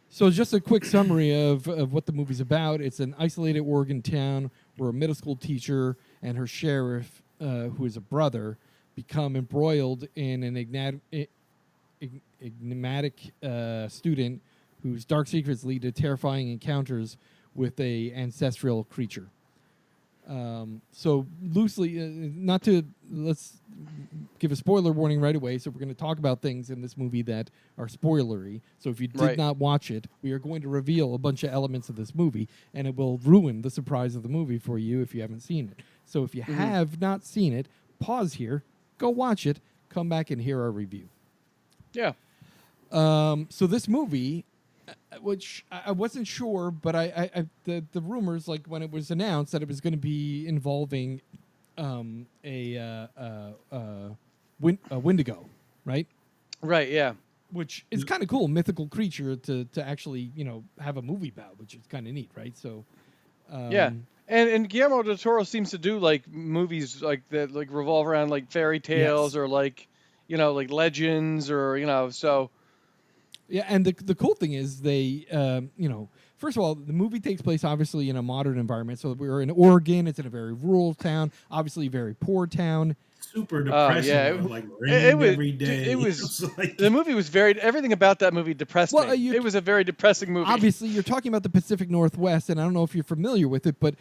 So just a quick summary of what the movie's about. It's an isolated Oregon town where a middle school teacher and her sheriff, who is a brother, become embroiled in an enigmatic student whose dark secrets lead to terrifying encounters with a ancestral creature. So loosely, let's give a spoiler warning right away. So we're going to talk about things in this movie that are spoilery. So if you did not watch it, we are going to reveal a bunch of elements of this movie, and it will ruin the surprise of the movie for you if you haven't seen it. So if you have not seen it, pause here, go watch it, come back and hear our review. Yeah. So this movie, which I wasn't sure, but the rumors, like when it was announced that it was going to be involving a Wendigo, right? Right, yeah. Which is kind of cool, mythical creature to actually have a movie about, which is kind of neat, right? So yeah. And Guillermo del Toro seems to do like movies like that, like revolve around like fairy tales or like like legends or so. Yeah, and the cool thing is they, first of all, the movie takes place obviously in a modern environment. So we're in Oregon. It's in a very rural town, obviously a very poor town. super Oh depressing. yeah, Like it rained was. every day. It It was. was like, The movie was very. Everything about that movie depressed Well, me. It was a very depressing movie. obviously you're talking about the Pacific Northwest, and I don't know if you're familiar with it, but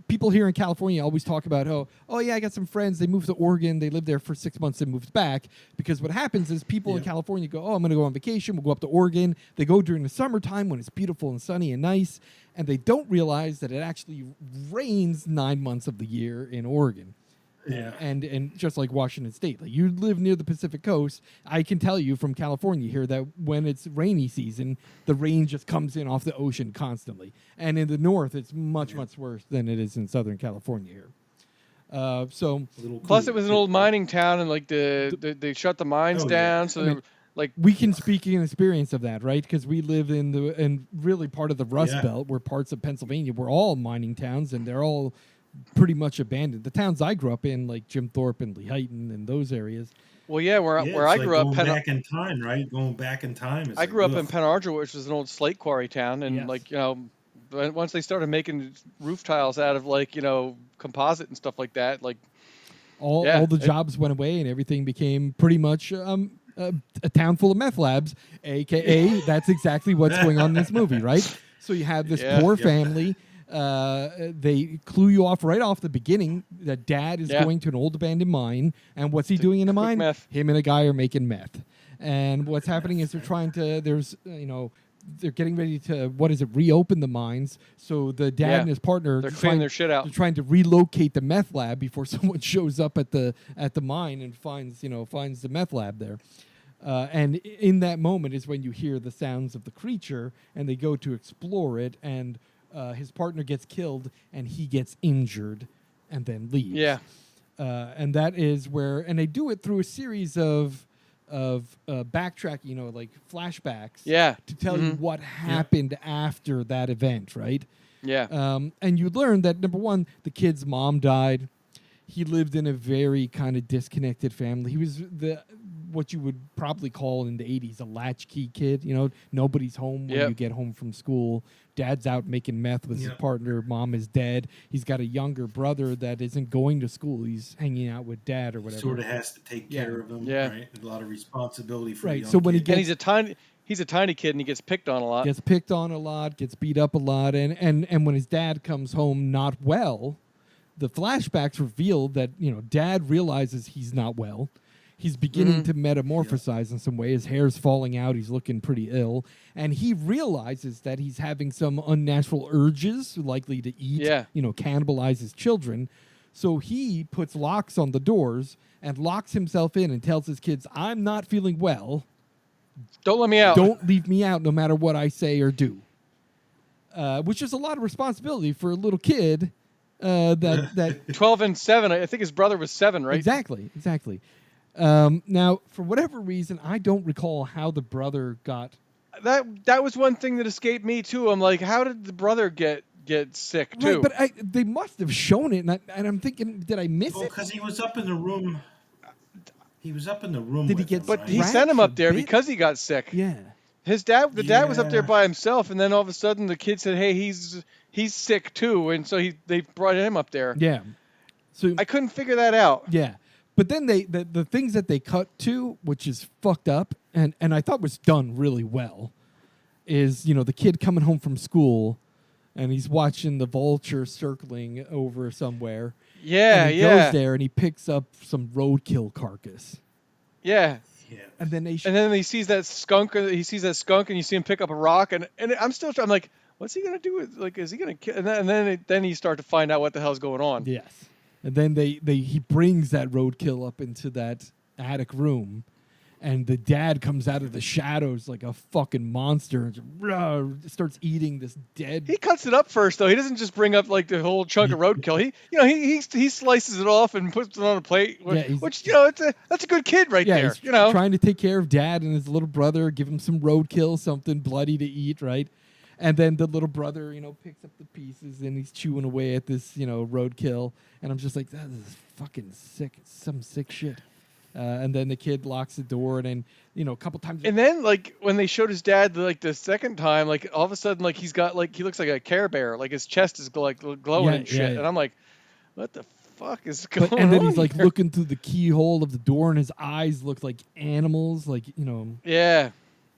people here in California always talk about, oh yeah, I got some friends, they moved to Oregon, they lived there for 6 months and moved back, because what happens is people in California go, oh, I'm going to go on vacation, we'll go up to Oregon. They go during the summertime when it's beautiful and sunny and nice, and they don't realize that it actually rains 9 months of the year in Oregon. yeah. And just like Washington State, like you live near the Pacific Coast, I can tell you from California here that when it's rainy season, the rain just comes in off the ocean constantly. And in the north, it's much worse than it is in Southern California here. So Plus, it was an old mining town, and like they shut the mines down, so I mean, like we can speak in experience of that, right? Because we live in really part of the Rust Belt, where parts of Pennsylvania were all mining towns, and they're all pretty much abandoned. The towns I grew up in, like Jim Thorpe and Lehighton and those areas. well, yeah, where I grew up, going back in time, right? Going back in time. I grew up in Penn Argyl, which was an old slate quarry town, and like once they started making roof tiles out of like composite and stuff like that, like all the jobs went away and everything became pretty much a town full of meth labs, aka that's exactly what's going on in this movie, right? So you have this poor family. They clue you off right off the beginning that dad is going to an old abandoned mine, and what's he doing in the mine? Meth. Him and a guy are making meth. And what's happening is they're trying to they're getting ready to reopen the mines. So the dad and his partner they're cleaning their shit out. They're trying to relocate the meth lab before someone shows up at the mine and finds the meth lab there. And in that moment is when you hear the sounds of the creature, and they go to explore it, and his partner gets killed, and he gets injured, and then leaves. Yeah. And that is where, and they do it through a series of backtracking, like flashbacks. Yeah. To tell you what happened after that event, right? Yeah. And you learn that, number one, the kid's mom died. He lived in a very kind of disconnected family. He was what you would probably call in the 80s a latchkey kid. Nobody's home when you get home from school. Dad's out making meth with his partner. Mom is dead. He's got a younger brother that isn't going to school. He's hanging out with dad or whatever. Sort of has to take care of him. Yeah. Right? A lot of responsibility for right. a young So when kid. And he's a tiny kid, and he gets picked on a lot. Gets picked on a lot, gets beat up a lot, and when his dad comes home not well, the flashbacks reveal that dad realizes he's not well. He's beginning to metamorphosize in some way. His hair's falling out. He's looking pretty ill. And he realizes that he's having some unnatural urges, likely to eat, cannibalize his children. So he puts locks on the doors and locks himself in and tells his kids, I'm not feeling well. Don't let me out. Don't leave me out no matter what I say or do. Which is a lot of responsibility for a little kid. That 12 and 7. I think his brother was 7, right? Exactly. Now, for whatever reason, I don't recall how the brother got. That was one thing that escaped me too. I'm like, how did the brother get sick too? Right, but they must have shown it, and I'm thinking, did I miss it? Because he was up in the room. He was up in the room. Did he with get? him, But right? he sent him up there because he got sick. Yeah. The dad was up there by himself, and then all of a sudden the kid said, "Hey, he's sick too," and so they brought him up there. Yeah. So I couldn't figure that out. Yeah. But then the things that they cut to, which is fucked up, and I thought was done really well, is the kid coming home from school, and he's watching the vulture circling over somewhere. Yeah, and he goes there and he picks up some roadkill carcass. Yeah. Yeah. And then he sees that skunk. He sees that skunk, and you see him pick up a rock, and I'm like, what's he gonna do with? Like, is he gonna kill? And then you start to find out what the hell's going on. Yes. And then he brings that roadkill up into that attic room, and the dad comes out of the shadows like a fucking monster and just starts eating this dead. He cuts it up first, though. He doesn't just bring up like the whole chunk of roadkill. He slices it off and puts it on a plate, which that's a good kid right there. He's trying to take care of dad and his little brother, give him some roadkill, something bloody to eat, right? And then the little brother, picks up the pieces and he's chewing away at this, roadkill. And I'm just like, that is fucking sick. It's some sick shit. And then the kid locks the door, and then, a couple times. And then, like, when they showed his dad, like, the second time, like, all of a sudden, like, he's got, like, he looks like a Care Bear. Like, his chest is, like, glowing and shit. Yeah. And I'm like, what the fuck is going on? And then he's like here? looking through the keyhole of the door, and his eyes look like animals, like Yeah.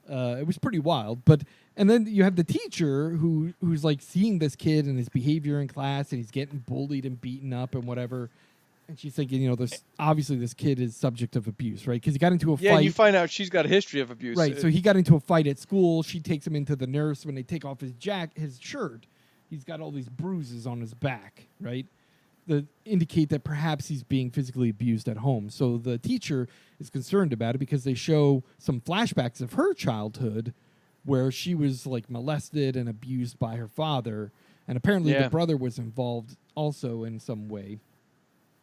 It was pretty wild. And then you have the teacher who's like seeing this kid and his behavior in class, and he's getting bullied and beaten up and whatever. And she's thinking, obviously this kid is subject of abuse, right? Because he got into a Yeah, fight. and you find out she's got a history of abuse. Right, so he got into a fight at school. She takes him into the nurse. When they take off his shirt, he's got all these bruises on his back, right? That indicate that perhaps he's being physically abused at home. So the teacher is concerned about it because they show some flashbacks of her childhood where she was like molested and abused by her father. And apparently the brother was involved also in some way.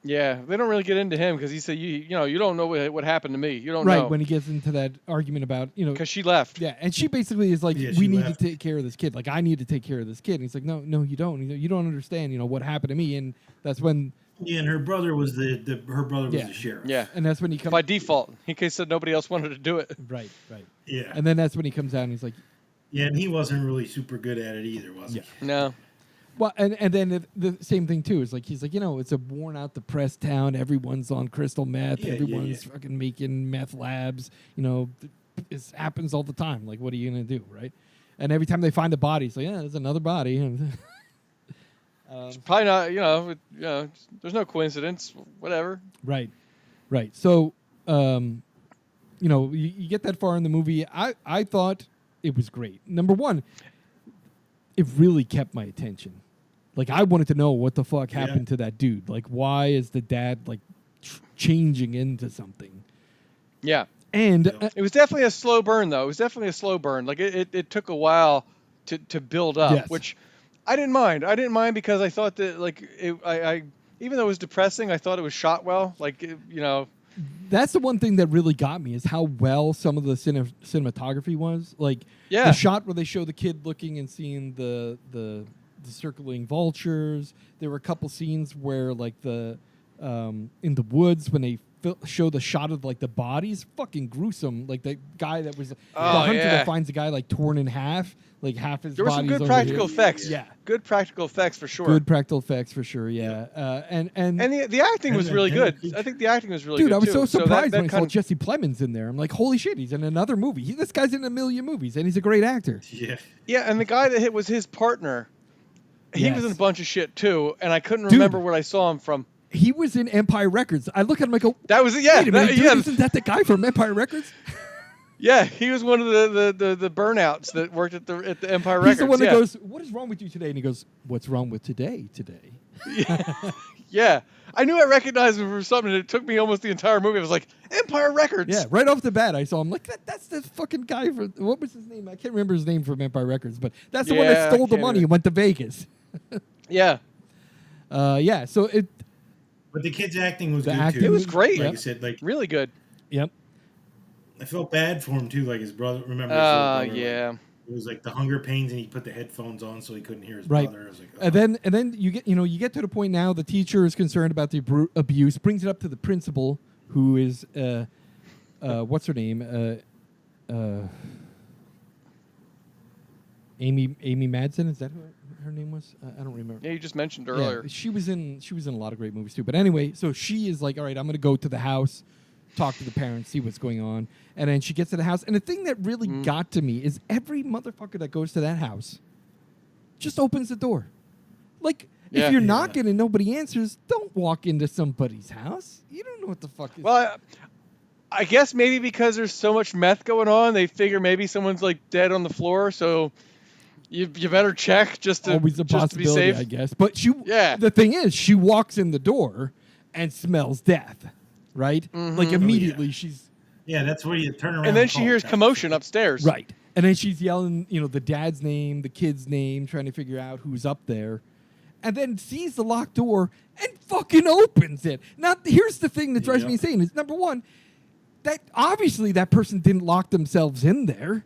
Yeah, they don't really get into him because he said, you don't know what happened to me. You don't Right, know. when he gets into that argument about, Because she left. Yeah, and she basically is like, Yeah, we she need left. to take care of this kid. Like, I need to take care of this kid. And he's like, no, you don't. You don't understand, what happened to me. And that's when... Yeah, and her brother was the sheriff. Yeah. And that's when he comes... By default. In case said nobody else wanted to do it. Right. Yeah. And then that's when he comes out and he's like... Yeah, and he wasn't really super good at it either, was he? No. Well, and then the same thing, too. Is like, he's like, it's a worn-out, depressed town. Everyone's on crystal meth. Yeah, Everyone's fucking making meth labs. It happens all the time. Like, what are you going to do, right? And every time they find a body, it's like, yeah, there's another body. It's probably not, there's no coincidence. Whatever. Right. So, you get that far in the movie. I thought it was great. Number one, it really kept my attention. Like, I wanted to know what the fuck happened to that dude. Like, why is the dad, like, changing into something? Yeah. And... it was definitely a slow burn, though. It was definitely a slow burn. Like, it took a while to build up, Yes. which I didn't mind. I didn't mind because I thought that, like, I even though it was depressing, I thought it was shot well. Like, that's the one thing that really got me is how well some of the cinematography was. Like, Yeah. the shot where they show the kid looking and seeing the circling vultures. There were a couple scenes where, like, in the woods when they show the shot of, like, the bodies, fucking gruesome. Like, the guy that was the hunter that finds the guy, like, torn in half, like half his there were body's some good over practical here. effects. Yeah. Good practical effects for sure. Good practical effects for sure. Yeah. And And the acting was really good. I think the acting was really dude, good. I was too. so surprised that when I saw kind of- Jesse Plemons in there. I'm like, holy shit, he's in another movie. This guy's in a million movies, and he's a great actor. Yeah. Yeah, and the guy that hit was his partner. He Yes. was in a bunch of shit too, and I couldn't Dude. remember where I saw him from. He was in Empire Records. I look at him, I go, That was it. Yeah, wait a minute, dude, yeah, isn't that the guy from Empire Records? yeah. He was one of the burnouts that worked at the Empire He's Records. the one that yeah. goes, what is wrong with you today? And he goes, what's wrong with today? Yeah, I knew I recognized him from something. And it took me almost the entire movie. I was like, Empire Records. Yeah, right off the bat, I saw him. Like, that's the fucking guy from, what was his name? I can't remember his name from Empire Records, but that's the one that Yeah, stole the can't money either. and went to Vegas. Yeah. So it, But the kid's acting was The good acting too. It was great. Like Yep. I said, like Really good. yep. I felt bad for him too. Like his brother. Remember? His little brother, like, Yeah. it was like the hunger pains, and he put the headphones on so he couldn't hear his Right. brother. I was like, And then you get to the point now the teacher is concerned about the abuse, brings it up to the principal, who is what's her name? Amy Madsen, is that who her name was? I don't remember. Yeah, you just mentioned Yeah, earlier. she was in a lot of great movies too. But anyway, so she is like, all right, I'm going to go to the house, talk to the parents, see what's going on. And then she gets to the house. And the thing that really got to me is every motherfucker that goes to that house just opens the door. Like, Yeah. if you're Yeah. knocking and nobody answers, don't walk into somebody's house. You don't know what the fuck is. Well, I guess maybe because there's so much meth going on, they figure maybe someone's like dead on the floor, so you better check just to always a just to be possibility, safe. I guess. But Yeah. the thing is, she walks in the door and smells death, right? Like, immediately she's... yeah, that's where you turn around. And then she call hears it. commotion upstairs. Right. And then she's yelling, the dad's name, the kid's name, trying to figure out who's up there. And then sees the locked door and fucking opens it. Now, here's the thing that drives me Yep. insane is, number one, that obviously that person didn't lock themselves in there.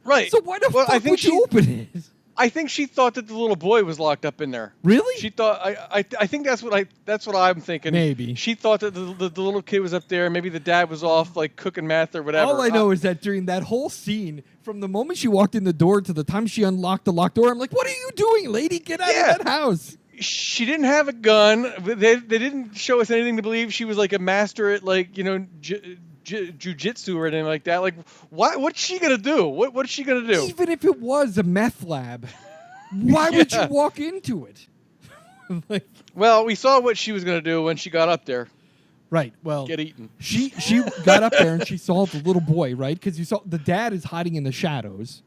Right. So why the Well, fuck would you open it? I think she thought that the little boy was locked up in there. Really? She thought I think that's what I'm thinking. Maybe. She thought that the little kid was up there. Maybe the dad was off like cooking meth or whatever. All I know is that during that whole scene, from the moment she walked in the door to the time she unlocked the locked door, I'm like, what are you doing, lady? Get out Yeah. of that house. she didn't have a gun. They didn't show us anything to believe she was like a master at like jujitsu or anything like that. Like, what's she gonna do? What's she gonna do? Even if it was a meth lab, why would you walk into it? Like, well, we saw what she was gonna do when she got up there. right. Well, Get eaten. She got up there and she saw the little boy, right? Because you saw the dad is hiding in the shadows,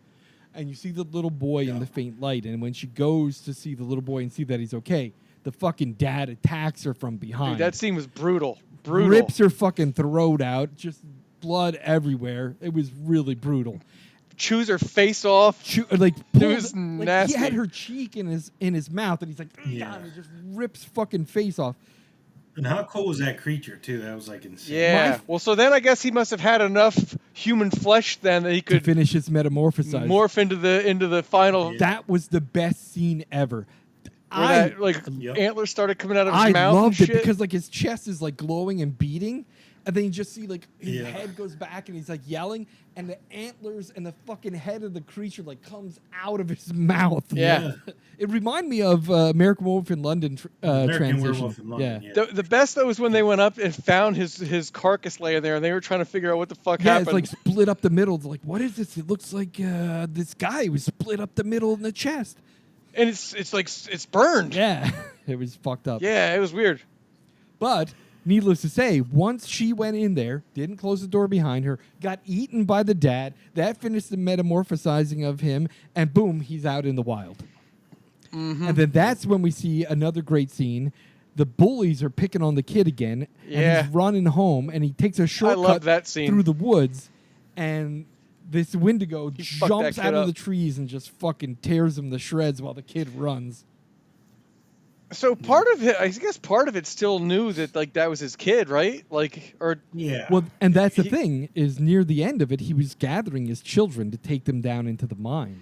and you see the little boy in the faint light. And when she goes to see the little boy and see that he's okay, the fucking dad attacks her from behind. Dude, that scene was brutal. Brutal. Rips her fucking throat out, just blood everywhere. It was really brutal. Chews her face off. Like, It was nasty. He had her cheek in his mouth, and he's like, God, and just rips fucking face off. And how cool was that creature too? That was like insane. Yeah. Well, so then I guess he must have had enough human flesh then that he To could finish his metamorphosis. morph into the final. Yeah. That was the best scene ever. Where antlers started coming out of his I mouth. loved and it shit. because like his chest is like glowing and beating, and then you just see like his Yeah. head goes back and he's like yelling, and the antlers and the fucking head of the creature like comes out of his mouth. Yeah. It reminded me of American Werewolf in London American transition. Werewolf in London. Yeah. The best though was when they went up and found his carcass laying there, and they were trying to figure out what the fuck Yeah, happened. it's like split up the middle. It's like, what is this? It looks like this guy was split up the middle in the chest. and it's like it's burned. Yeah, it was fucked up. Yeah, it was weird. But needless to say, once she went in there, didn't close the door behind her, got eaten by the dad, that finished the metamorphosizing of him, and boom, he's out in the wild. Mm-hmm. And then that's when we see another great scene. The bullies are picking on the kid again, Yeah. and he's running home, and he takes a shortcut love that scene. through the woods, and this Wendigo He fucked that jumps kid out of up. the trees and just fucking tears him to shreds while the kid runs. So part of it, I guess, part of it still knew that like that was his kid, right? Like, or Yeah. Well, and that's the He- thing, is near the end of it, he was gathering his children to take them down into the mine.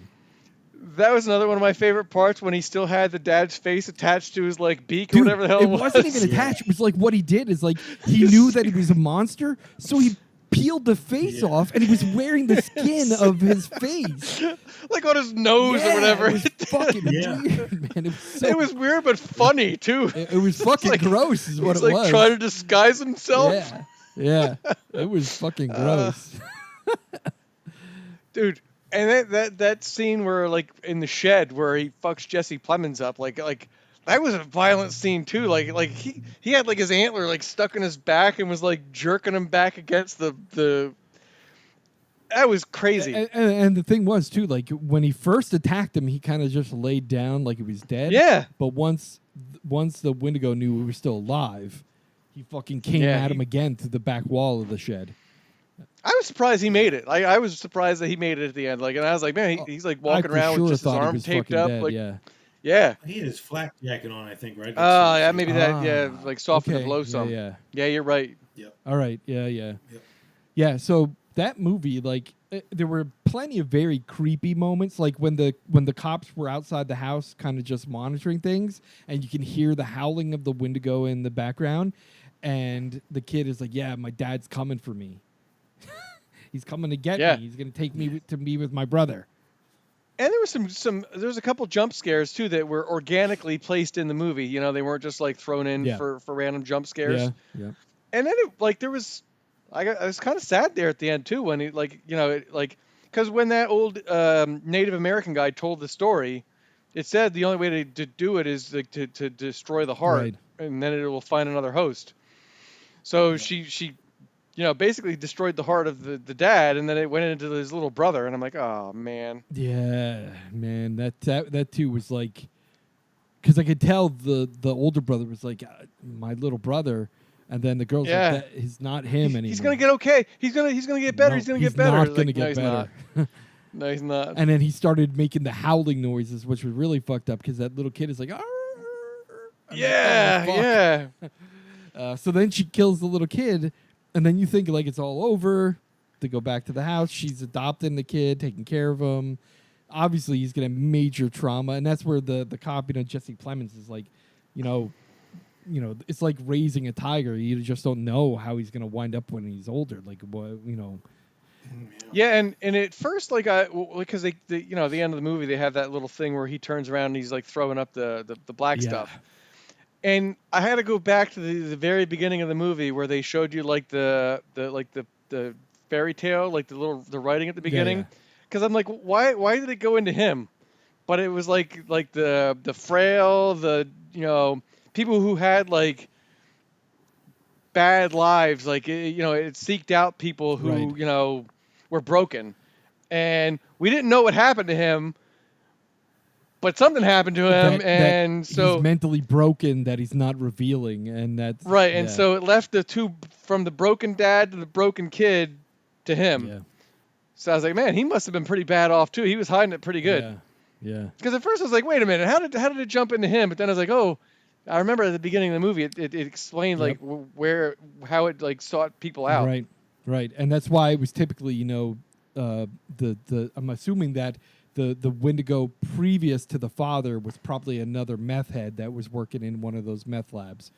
that was another one of my favorite parts when he still had the dad's face attached to his like beak or Dude, whatever the hell it it was. wasn't even attached. It was like what he did is like he knew that he was a monster, so he peeled the face Yeah. off, and he was wearing the skin of his face. like on his nose Yeah, or whatever. It was fucking Yeah. weird, man. It was so. It was weird but funny too. It was fucking like- gross, is what He's it like was. trying to disguise himself. Yeah, it was fucking gross. Dude, and that scene where like in the shed where he fucks Jesse Plemons up, like that was a violent scene too. Like he had like his antler like stuck in his back and was like jerking him back against the. That was crazy. And the thing was too, like when he first attacked him, he kind of just laid down like he was dead. Yeah. But once the Wendigo knew he was still alive, he fucking came Yeah, at he- him again through the back wall of the shed. I was surprised he made it. I was surprised that he made it at the end. Like, and I was like, man, he's like walking I for around sure with just his thought he arm was taped fucking up. dead, Like, yeah. yeah. He had his flak jacket on, I think, right? Oh, yeah, maybe that. Yeah, Ah, like soften the okay, blow yeah, some. yeah. Yeah, you're right. Yep. All right. Yeah. Yep. Yeah. So that movie, like, there were plenty of very creepy moments, like when the cops were outside the house, kind of just monitoring things, and you can hear the howling of the Wendigo in the background, and the kid is like, "Yeah, my dad's coming for me. He's coming to get Yeah. me. He's gonna take me to be with my brother." And there was there was a couple jump scares too that were organically placed in the movie. You know, they weren't just like thrown in Yeah. for random jump scares. Yeah. Yeah. And then there was, I was kind of sad there at the end too when he because when that old Native American guy told the story, it said the only way to do it is like to destroy the heart, Right. and then it will find another host. So she basically destroyed the heart of the dad, and then it went into his little brother, and I'm like, oh man. Yeah, man, that too was like, because I could tell the older brother was like, my little brother, and then the girl's Yeah. like, that is not him anymore. He's gonna get okay. He's gonna get better. No, he's gonna he's get better. not It's gonna like, get no, he's better. not. No, he's not. And then he started making the howling noises, which was really fucked up because that little kid is like, "Arr!" I'm like, Yeah, "Oh, fuck." yeah. So then she kills the little kid, and then you think like it's all over. They go back to the house. She's adopting the kid, taking care of him. Obviously, he's gonna have major trauma, and that's where the cop, Jesse Plemons, is like, it's like raising a tiger. You just don't know how he's gonna wind up when he's older. Like, what, Yeah, and at first, like because they you know, at the end of the movie, they have that little thing where he turns around and he's like throwing up the black Yeah. stuff. And I had to go back to the very beginning of the movie where they showed you like the fairy tale, like the writing at the Yeah, yeah. beginning, because I'm like, why did it go into him? But it was like the frail, the people who had like bad lives, like it seeked out people Right. who were broken, and we didn't know what happened to him, but something happened to him, That and he's so. mentally broken, that he's not revealing, and that's Right, and yeah. so it left the two from the broken dad to the broken kid to him. Yeah. So I was like, man, he must have been pretty bad off too. He was hiding it pretty good. Yeah. Yeah. Because at first I was like, wait a minute, how did it jump into him? But then I was like, oh, I remember at the beginning of the movie, it explained like how it like sought people out. Right. Right. And that's why it was typically, the I'm assuming that the Wendigo previous to the father was probably another meth head that was working in one of those meth labs.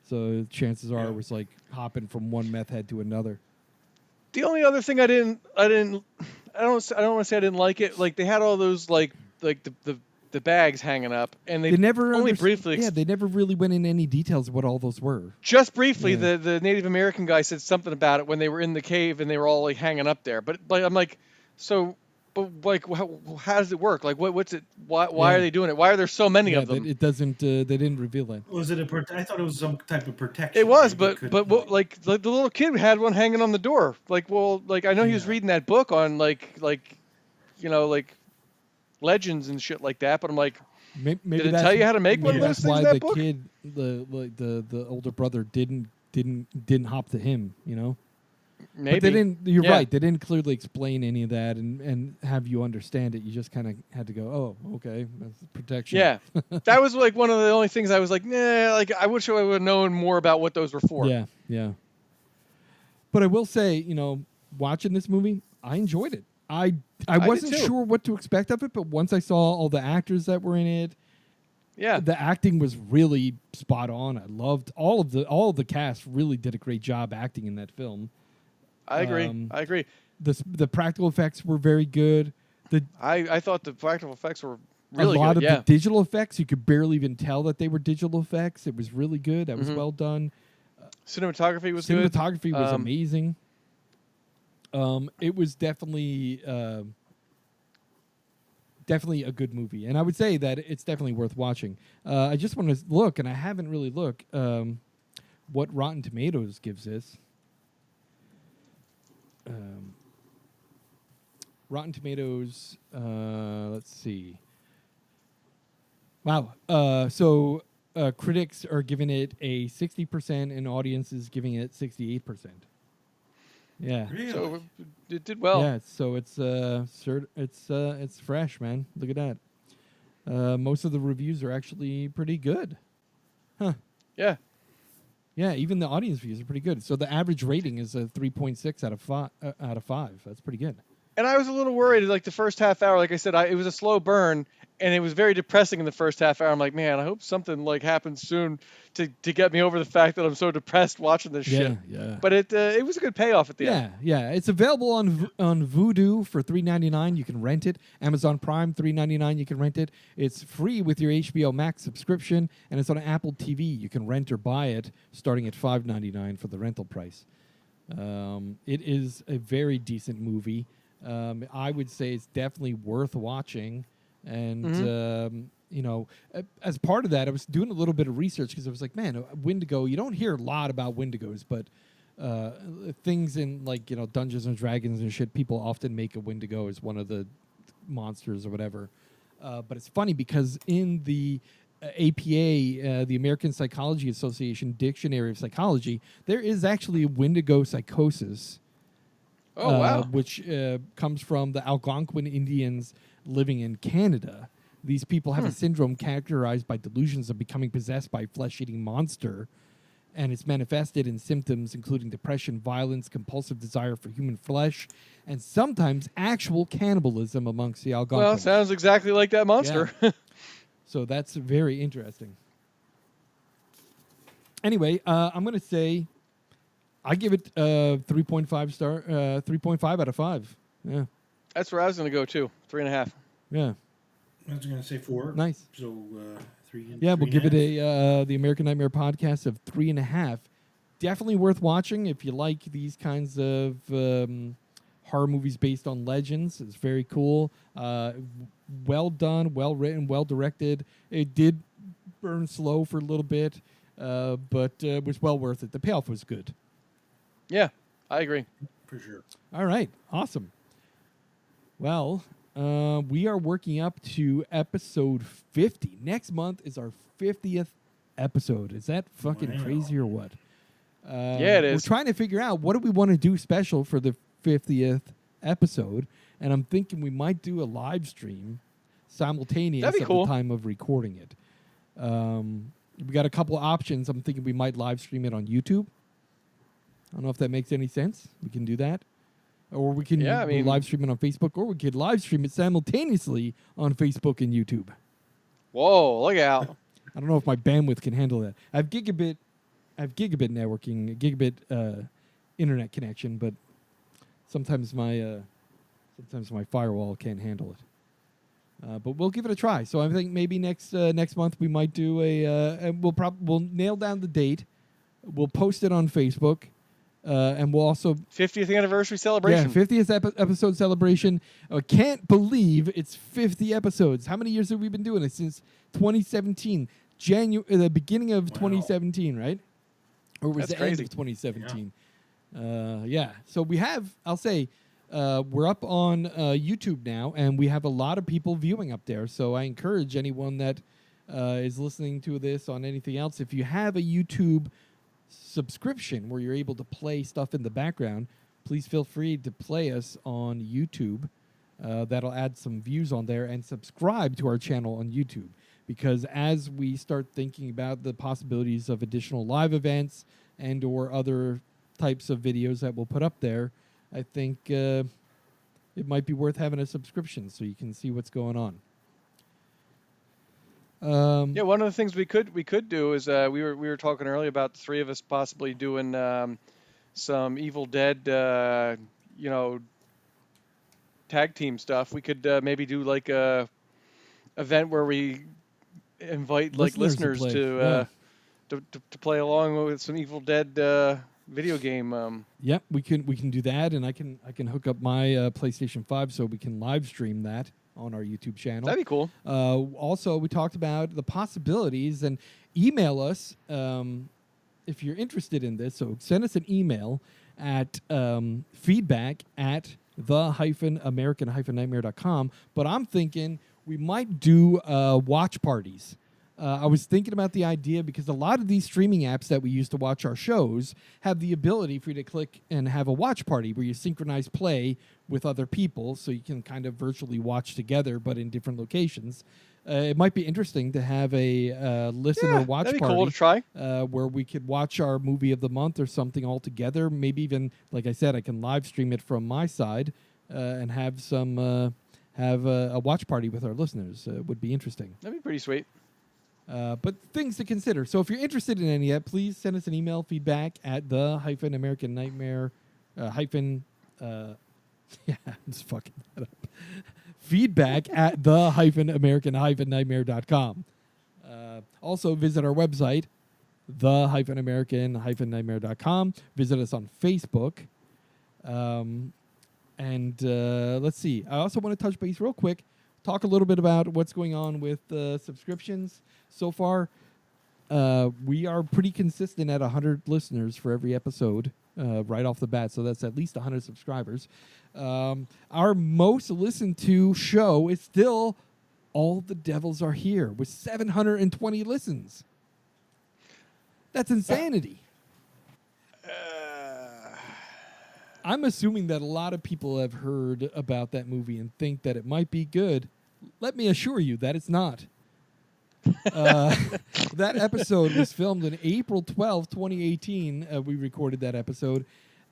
So chances are it was like hopping from one meth head to another. The only other thing I don't want to say I didn't like it. Like they had all those like the bags hanging up, and they never only briefly. Yeah, they never really went into any details of what all those were. Just briefly, Yeah. the Native American guy said something about it when they were in the cave and they were all like hanging up there. But I'm like, so, but like, how does it work? Like, what's it? Why are they doing it? Why are there so many of them? It doesn't. They didn't reveal it. Was it I thought it was some type of protection. It was, Maybe but like the little kid had one hanging on the door. Like, well, like I know he was reading that book on like legends and shit like that. But I'm like, Maybe did it tell you how to make one of those that's things why in that the book? kid, the older brother, didn't hop to him. Maybe But they didn't. You're Yeah. right. They didn't clearly explain any of that and have you understand it. You just kind of had to go, oh, okay, that's protection. Yeah, that was like one of the only things I was like, nah. Like I wish I would have known more about what those were for. Yeah, yeah. But I will say, watching this movie, I enjoyed it. I did wasn't too. sure what to expect of it, but once I saw all the actors that were in it, Yeah. the acting was really spot on. I loved all of the cast. Really did a great job acting in that film. I agree. Um, I agree. The practical effects were very good. I thought the practical effects were really a lot good. of the digital effects, you could barely even tell that they were digital effects. It was really good. That was well done. Cinematography was good. Cinematography was amazing. It was definitely a good movie, and I would say that it's definitely worth watching. I just want to look, and I haven't really looked what Rotten Tomatoes gives this. Rotten Tomatoes. Let's see. Wow. So critics are giving it a 60%, and audiences giving it 68%. Yeah. Really? So it did well. Yeah. So it's fresh, man. Look at that. Most of the reviews are actually pretty good. Huh. Yeah. Yeah, even the audience reviews are pretty good. So the average rating is a 3.6 out of 5. That's pretty good. And I was a little worried, like the first half hour. Like I said, it was a slow burn, and it was very depressing in the first half hour. I'm like, man, I hope something like happens soon to get me over the fact that I'm so depressed watching this shit. Yeah. But it was a good payoff at the end. Yeah. It's available on Vudu for $3.99. You can rent it. Amazon Prime $3.99. You can rent it. It's free with your HBO Max subscription, and it's on Apple TV. You can rent or buy it starting at $5.99 for the rental price. It is a very decent movie. I would say it's definitely worth watching, and as part of that, I was doing a little bit of research because I was like, man, Wendigo. You don't hear a lot about Wendigos, but things in like Dungeons and Dragons and shit, people often make a Wendigo as one of the monsters or whatever. But it's funny because in the APA, the American Psychology Association Dictionary of Psychology, there is actually a Wendigo psychosis. Oh, wow. Which comes from the Algonquin Indians living in Canada. These people have a syndrome characterized by delusions of becoming possessed by a flesh-eating monster, and it's manifested in symptoms including depression, violence, compulsive desire for human flesh, and sometimes actual cannibalism amongst the Algonquins. Well, sounds exactly like that monster. Yeah. So that's very interesting. Anyway, I'm going to say I give it 3.5 out of 5. Yeah. That's where I was going to go too. 3.5. Yeah. I was going to say 4. Nice. So 3. Yeah, we'll give it 3.5. the American Nightmare podcast of 3.5. Definitely worth watching if you like these kinds of horror movies based on legends. It's very cool. Well done, well written, well directed. It did burn slow for a little bit, but it was well worth it. The payoff was good. Yeah, I agree. For sure. All right, awesome. Well, we are working up to episode 50. Next month is our 50th episode. Is that fucking Wow. crazy or what? Yeah, it is. We're trying to figure out what do we want to do special for the 50th episode, and I'm thinking we might do a live stream simultaneous That'd be at cool. the time of recording it. We got a couple of options. I'm thinking we might live stream it on YouTube. I don't know if that makes any sense. We can do that. Or we can Yeah, I mean- live stream it on Facebook, or we could live stream it simultaneously on Facebook and YouTube. Whoa, look out. I don't know if my bandwidth can handle that. I have gigabit networking, gigabit internet connection, but sometimes my firewall can't handle it. But we'll give it a try. So I think maybe next month we might do and we'll nail down the date. We'll post it on Facebook, and we'll also 50th anniversary celebration. 50th episode celebration. I can't believe it's 50 episodes. How many years have we been doing it? Since 2017, the beginning of 2017, right? Or was That's the end crazy. of 2017? Yeah. So we have, I'll say, we're up on YouTube now, and we have a lot of people viewing up there. So I encourage anyone that is listening to this on anything else, if you have a YouTube subscription where you're able to play stuff in the background, please feel free to play us on YouTube. That'll add some views on there, and subscribe to our channel on YouTube, because as we start thinking about the possibilities of additional live events and or other types of videos that we'll put up there, I think it might be worth having a subscription so you can see what's going on. Yeah, one of the things we could do is we were talking earlier about the three of us possibly doing some Evil Dead, tag team stuff. We could maybe do like a event where we invite listeners to play. to play along with some Evil Dead video game. Yep, we can do that, and I can hook up my PlayStation 5 so we can live stream that on our YouTube channel. That'd be cool. Also, we talked about the possibilities, and email us if you're interested in this. So send us an email at feedback at the-american-nightmare.com. But I'm thinking we might do watch parties. I was thinking about the idea because a lot of these streaming apps that we use to watch our shows have the ability for you to click and have a watch party where you synchronize play with other people, so you can kind of virtually watch together, but in different locations. It might be interesting to have a listener watch that'd be party cool to try. where we could watch our movie of the month or something all together. Maybe even, like I said, I can live stream it from my side and have some have a watch party with our listeners. It would be interesting. That'd be pretty sweet. But things to consider. So if you're interested in any of that, please send us an email, feedback at the-american-nightmare yeah, I'm just fucking that up. Feedback at the-american-nightmare.com. Also visit our website, the-american-nightmare.com. Visit us on Facebook. And let's see. I also want to touch base real quick. Talk a little bit about what's going on with subscriptions. So far, we are pretty consistent at 100 listeners for every episode right off the bat. So that's at least 100 subscribers. Our most listened to show is still All the Devils Are Here with 720 listens. That's insanity. I'm assuming that a lot of people have heard about that movie and think that it might be good. Let me assure you that it's not. That episode was filmed on April 12th, 2018. We recorded that episode,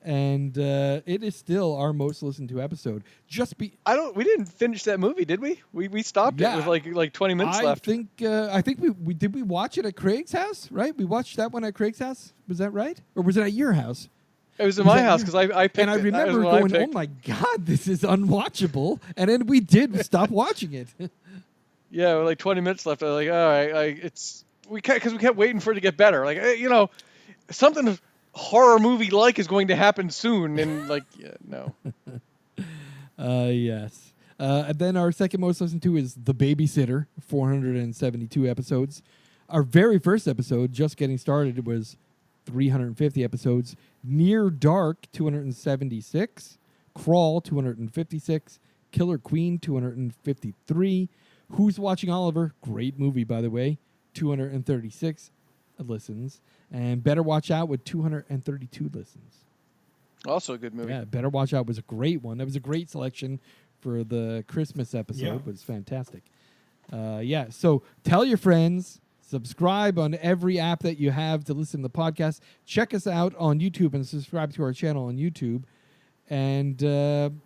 and it is still our most listened to episode. We didn't finish that movie, did we? We stopped it with like 20 minutes left. I think we watch it at Craig's house, right? We watched that one at Craig's house. Was that right? Or was it at your house? It was in my house you? because I picked And I it. That was remember what I going, "Oh picked. my god, this is unwatchable," and then we did stop watching it. Yeah, with like 20 minutes left. I was like, all right, we kept waiting for it to get better. Like, something horror movie like is going to happen soon, and like, yeah, no. Yes. And then our second most listened to is The Babysitter, 472 episodes. Our very first episode, just getting started, was 350 episodes. Near Dark, 276. Crawl, 256. Killer Queen, 253. Who's Watching Oliver? Great movie, by the way. 236 listens. And Better Watch Out with 232 listens. Also a good movie. Yeah, Better Watch Out was a great one. That was a great selection for the Christmas episode. Yeah. It was fantastic. So tell your friends. Subscribe on every app that you have to listen to the podcast. Check us out on YouTube and subscribe to our channel on YouTube. And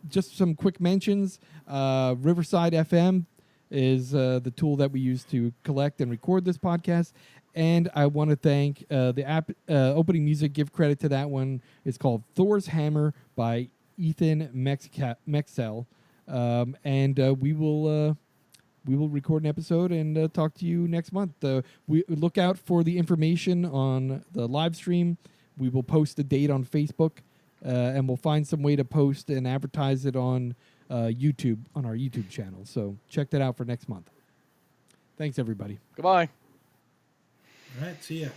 just some quick mentions. Riverside FM is the tool that we use to collect and record this podcast. And I want to thank the app opening music. Give credit to that one. It's called Thor's Hammer by Ethan Mexel. We will record an episode and talk to you next month. We look out for the information on the live stream. We will post a date on Facebook, and we'll find some way to post and advertise it on YouTube, on our YouTube channel. So check that out for next month. Thanks, everybody. Goodbye. All right, see ya.